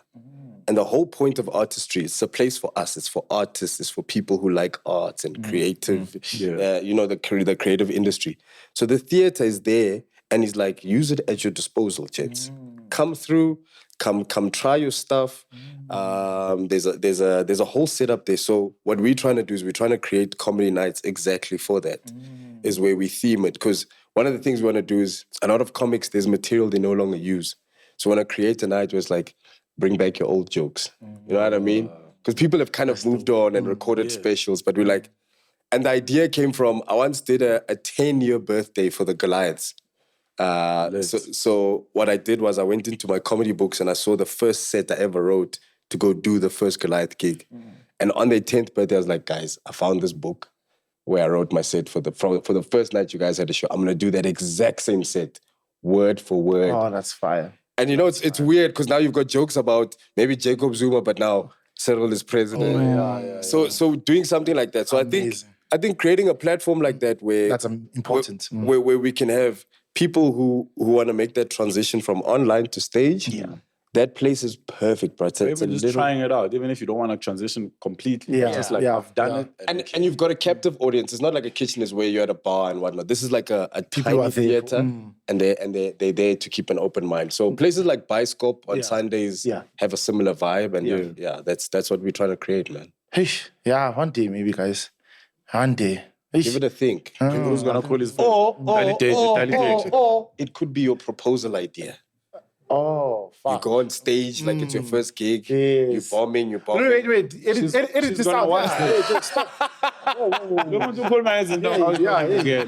And the whole point of Artistry, it's a place for us. It's for artists. It's for people who like arts and creative, the creative industry. So the theater is there, and he's like, use it at your disposal, gents. Come through, come try your stuff. There's a whole setup there. So what we're trying to do is we're trying to create comedy nights exactly for that. Is where we theme it. Because one of the things we want to do is a lot of comics, there's material they no longer use. So we want to create a night where it's like, bring back your old jokes. You know what I mean? Because people have kind of moved on and recorded specials, but we're like, and the idea came from, I once did a 10-year birthday for the Goliaths. So what I did was I went into my comedy books and I saw the first set I ever wrote to go do the first Goliath gig. And on their 10th birthday, I was like, guys, I found this book where I wrote my set for the first night you guys had a show. I'm going to do that exact same set, word for word. Oh, that's fire. And you know, it's weird because now you've got jokes about maybe Jacob Zuma, but now Cyril is president. So doing something like that. So Amazing. I think creating a platform like that where That's important. where we can have people who want to make that transition from online to stage. Yeah. That place is perfect, bro. It's Even a just little, trying it out, even if you don't want to transition completely. Yeah. Just like Yeah. I've done Yeah. it. and you've got a captive audience. It's not like a kitchen is where you're at a bar and whatnot. This is like a People tiny are there. theater, and they're there to keep an open mind. So places like Biscope on Sundays have a similar vibe, and that's what we're trying to create, man. Hey, yeah, one day maybe, guys. One day. Give it a think. Who's gonna call his phone? Or it could be your proposal idea. Oh, You fuck. go on stage like it's your first gig. Yes. You're bombing. Wait. Edit she's this gonna out. want Yeah, hey, stop. Don't want to pull my hands in Yeah.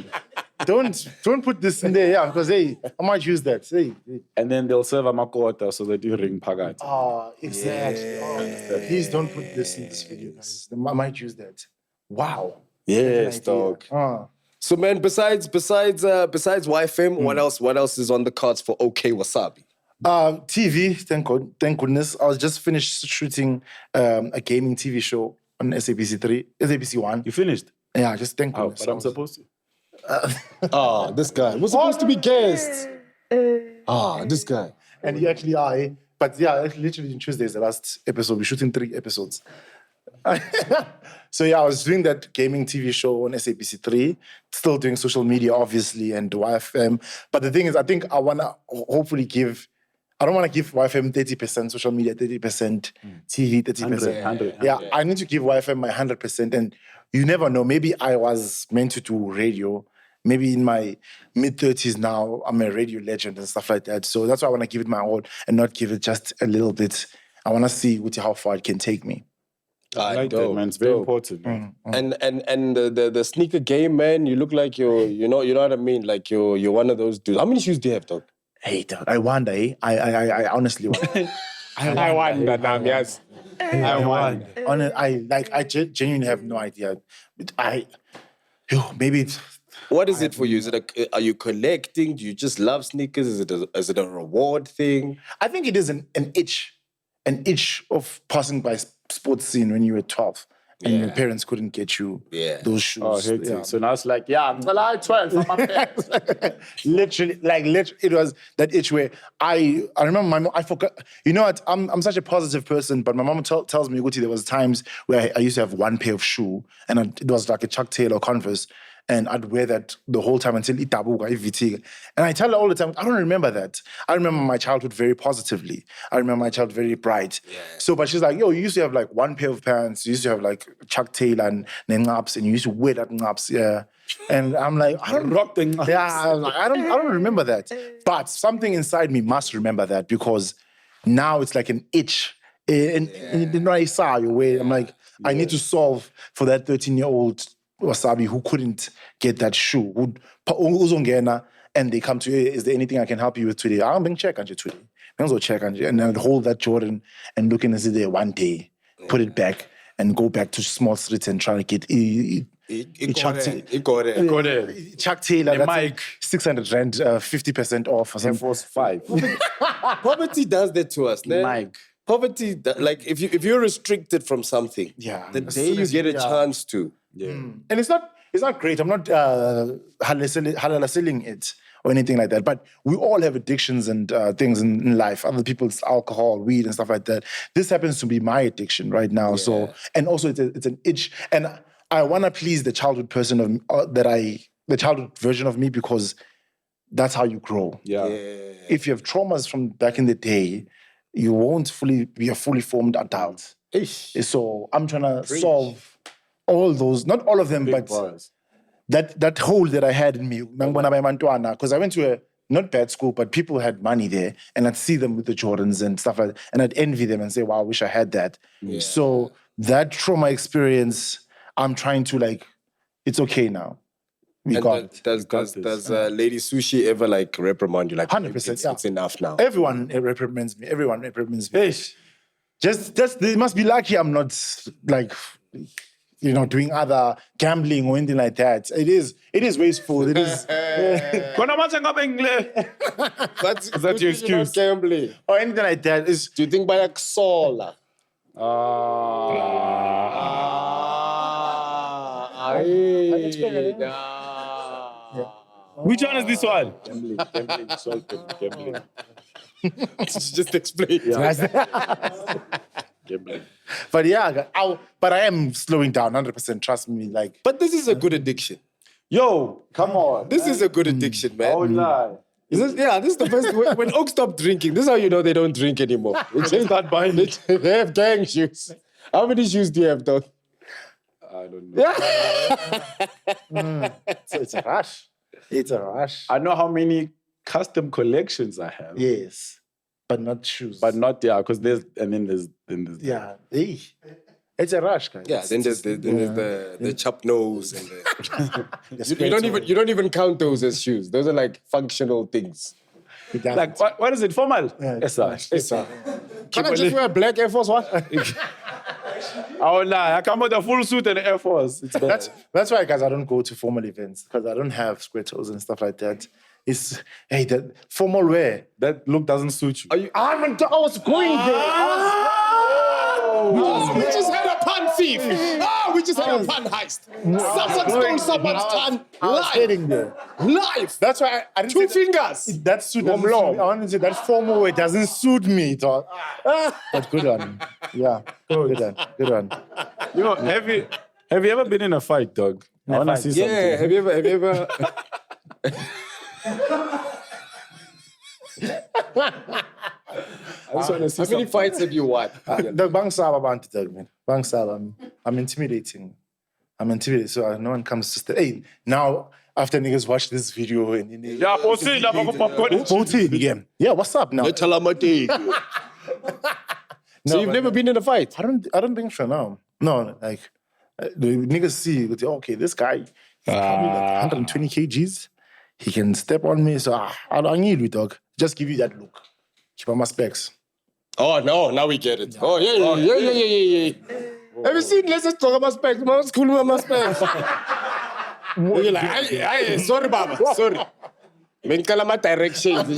Don't put this in there, yeah, because hey, I might use that. Hey. And then they'll serve a makota so that you ring pagat. Oh, exactly. Oh, please don't put this in this video, guys. I might use that. Wow. Yes, Good idea. dog. So man, besides YFM, what else is on the cards for OK Wasabi? TV, thank goodness. I was just finished shooting a gaming TV show on SABC 1. You finished? Yeah, just thank Oh, goodness. but I'm supposed to. This guy. We're supposed to be guests. This guy. And you actually are, eh? But yeah, literally on Tuesday is the last episode. We're shooting 3 episodes. So yeah, I was doing that gaming TV show on SABC 3, still doing social media, obviously, and YFM. But the thing is, I think I want to hopefully I don't want to give YFM 30% social media, 30% TV, 30%. 100. Yeah, I need to give YFM my 100%. And you never know, maybe I was meant to do radio. Maybe in my mid-30s now, I'm a radio legend and stuff like that. So that's why I want to give it my all and not give it just a little bit. I want to see how far it can take me. I like that, man. It's very important. Man. And the sneaker game, man, you look like you know what I mean? Like you're one of those dudes. How many shoes do you have, dog? Hey, dog, I wonder, eh? I honestly wonder. I wonder, damn, yes. I wonder. I genuinely have no idea. Maybe it's... What is it for you? Is it are you collecting? Do you just love sneakers? Is it a reward thing? I think it is an itch of passing by sports scene when you were 12 and your parents couldn't get you those shoes. Oh, hectic. So now it's like, until I 12 for my parents. literally, it was that itch where I remember my mom, I forgot, you know what, I'm such a positive person, but my mom tells me, Guti, there was times where I used to have one pair of shoe and it was like a Chuck Taylor Converse, and I'd wear that the whole time until itabuga, iviti. And I tell her all the time, I don't remember that. I remember my childhood very positively. I remember my childhood very bright. Yeah. So, but she's like, yo, you used to have like one pair of pants. You used to have like Chuck Taylor and ngaps, and you used to wear that ngaps, yeah. And I'm like, I don't rock the ngaps. Yeah, I don't remember that. But something inside me must remember that, because now it's like an itch. And I saw you where I'm like, I need to solve for that 13-year-old WASABI who couldn't get that shoe, and they come to you, is there anything I can help you with today? I'm being check today. And then I'd hold that Jordan and look and see there one day, put it back and go back to small streets and try to get Chuck Taylor, that's like 600 rand, 50% off or something. Force 5. Poverty does that to us, man. Poverty, like if you're restricted from something, the day you get a chance to. Yeah. And it's not great. I'm not halal-selling it or anything like that. But we all have addictions and things in life. Other people's alcohol, weed, and stuff like that. This happens to be my addiction right now. Yeah. So, and also it's an itch. And I want to please the childhood person the childhood version of me, because that's how you grow. Yeah. If you have traumas from back in the day, you won't be a fully formed adult. So I'm trying to solve all those, not all of them, big but that hole that I had in me, because I went to a not bad school, but people had money there, and I'd see them with the Jordans and stuff like that, and I'd envy them and say, wow, I wish I had that. Yeah. So that trauma experience, I'm trying to it's okay now. Does Lady Sushi ever reprimand you? 100%. It's enough now. Everyone reprimands me. Just they must be lucky I'm not doing other gambling or anything like that. It is wasteful. It is. Is that your excuse? Gambling or anything like that. Do you think by solar? Which one is this one? Gambling. Just explain. Gambling. But I am slowing down 100%. Trust me. But this is a good addiction. Yo, come on. This is a good addiction, man. Oh, lie. This is the best. When Oak stopped drinking, this is how you know they don't drink anymore. They start buying it. They have gang shoes. How many shoes do you have, dog? I don't know. So it's a rush. It's a rush. I know how many custom collections I have. Yes. But not shoes. But not, because there's. Yeah. It's a rush, guys. Yeah, then there's the chop nose and the you don't even count those as shoes. Those are functional things. What is it? Formal? Yes, sir. Can I just wear black Air Force One? Oh, lie. I come with a full suit and Air Force. That's why, guys, I don't go to formal events, because I don't have square toes and stuff like that. That formal wear, that look doesn't suit you. I was going there. We just had a pan thief. We just had a pan heist. Someone stole someone's pan live. Live. That's why I didn't Two fingers. That suit doesn't suit me. I want to say that formal wear doesn't suit me. But good one. Yeah, good one. Have you ever been in a fight, dog? I want to see something. Yeah, have you ever... How many fights have you won? I'm intimidating. So no one comes to stay. Hey, now after niggas watch this video and again. Yeah, what's up now? So you've never been in a fight? I don't think so. No, the niggas see. Okay, this guy, he's probably 120 kgs. He can step on me, so I need you, dog. just give you that look. Keep on my specs. Oh, no, now we get it. Oh, yeah. Have you seen, let's just talk about specs, man. It's cool with my specs. You're like, aye, sorry, Baba, sorry. My direction.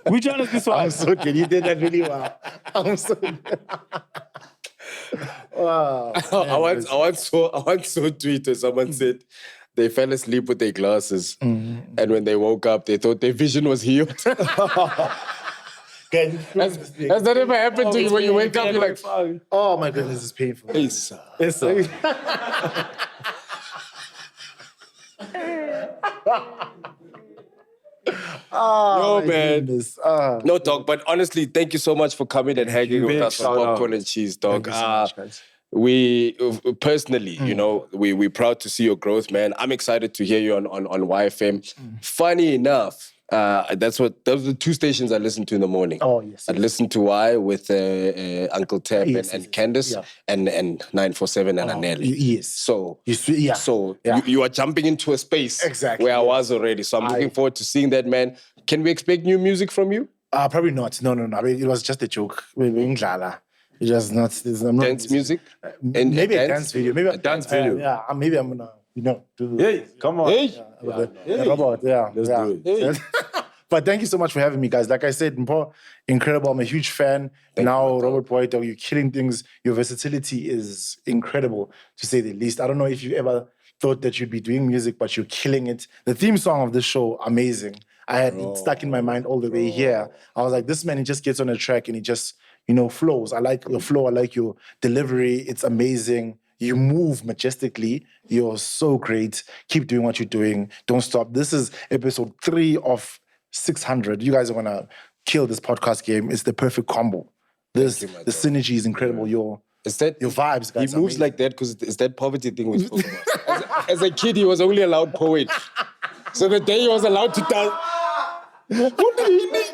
Which one is this one? I'm so good. You did that really well. I'm so good. Wow. I once saw a tweet where someone said they fell asleep with their glasses, and when they woke up, they thought their vision was healed. Has that ever happened to you when you wake up? You're like, Oh my goodness, it's painful. It's Oh, Yo, man. Goodness. No, dog, but honestly, thank you so much for coming and hanging with us on shout Popcorn and Cheese, dog. Thank you so much, guys. We personally, you know, we're proud to see your growth, man. I'm excited to hear you on YFM. Funny enough, those are the two stations I listen to in the morning. Oh, yes. I listen to Y with Uncle Tap Yes, and yes, Candace yeah. and 947 and Anelli. Yes. So Yeah. you are jumping into a space Exactly, where I yes. was already. So I'm looking forward to seeing that, man. Can we expect new music from you? Probably not. No. I mean, it was just a joke. It was not. I'm not Dance music? And maybe a dance video. Maybe A dance video. Yeah. Maybe I'm gonna, do the Hey, come on. Hey, the robot. Yeah. Let's yeah. do it. But thank you so much for having me, guys. Like I said, Mpho, incredible. I'm a huge fan. Now, Robert Boii, you're killing things. Your versatility is incredible, to say the least. I don't know if you ever thought that you'd be doing music, but you're killing it. The theme song of this show, amazing. I had it stuck in my mind all the way here. I was like, this man, he just gets on a track and he just, flows. I like your flow. I like your delivery. It's amazing. You move majestically. You're so great. Keep doing what you're doing. Don't stop. This is episode 3 of 600. You guys are gonna kill this podcast game. It's the perfect combo. The synergy is incredible. Your vibes, guys. He moves like that because it's that poverty thing we spoke about. As a kid, he was only allowed poetry. So the day he was allowed to dance, what do you need?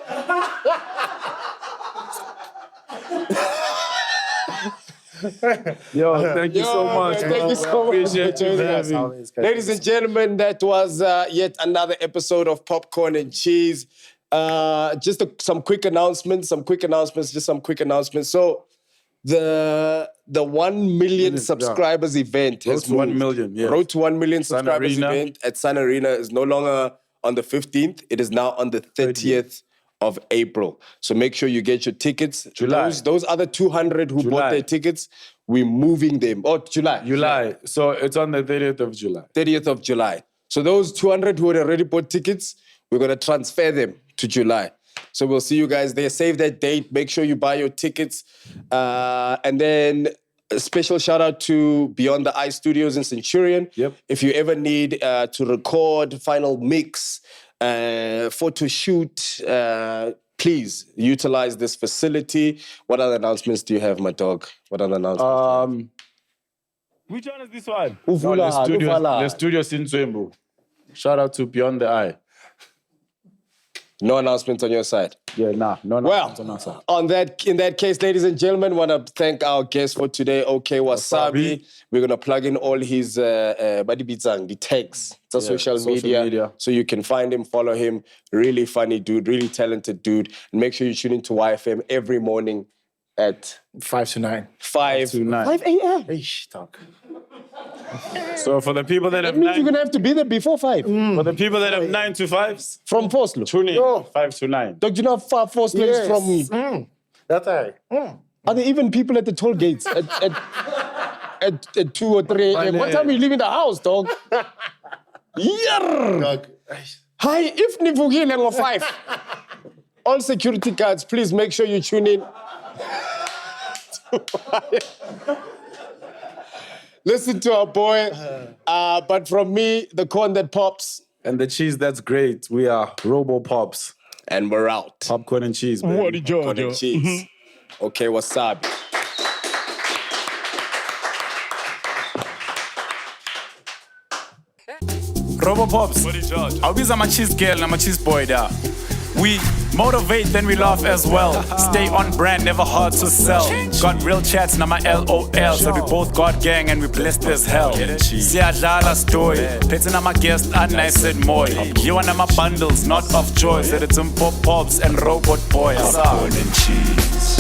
Yo, thank you so much. Thank you so much for joining us. Ladies and gentlemen, that was yet another episode of Popcorn and Cheese. Just some quick announcements. So the 1 million subscribers event has Road to 1 moved. million, yes. Road to 1 million Sun subscribers Arena. event at Sun Arena is no longer on the 15th. It is now on the 30th of April. So make sure you get your tickets. July. Those other 200 who bought their tickets, we're moving them. Oh, July. So it's on the 30th of July. 30th of July. So those 200 who had already bought tickets, we're going to transfer them to July. So we'll see you guys there. Save that date. Make sure you buy your tickets. And then a special shout out to Beyond the Eye Studios in Centurion. Yep. If you ever need to record, final mix, photo shoot, please utilize this facility. What other announcements do you have, my dog? What other announcements? Which one is this one? Uvula, The studios in Zwembu. Shout out to Beyond the Eye. No announcements on your side. Yeah, no announcements on our side. In that case, ladies and gentlemen, want to thank our guest for today, OK Wasabi. We're going to plug in all his the tags. It's social media. So you can find him, follow him. Really funny dude, really talented dude. And make sure you tune into YFM every morning at 5 to 9. 5 to 9. 5 a.m. Eish, dog. So for the people that have That means you're 9, going to have to be there before 5. for the people that have 9 to 5s, From Foslo. tune in 5 to 9. Don't you know how far Foslo is from me? That's right. Are there even people at the toll gates at 2 or 3 a.m.? What time are you leaving the house, dog? Yeah. Dog. Hi, if nivugile ngo 5. All security guards, please make sure you tune in. Listen to our boy. But from me, the corn that pops. And the cheese that's great. We are Robo Pops. And we're out. Popcorn and cheese, baby. Corn and cheese. Okay, wasabi. Robo Pops. Awubiza ama cheese girl nama cheese boy da. We motivate, then we laugh as well. Stay on brand, never hard to sell. Got real chats, now my LOL. So we both got gang and we blessed as hell. Siyadlala story, petting on my guest, and nice and moy. You want my bundles, not of joy. Said it's Mpho pops and robot boy. Popcorn and cheese.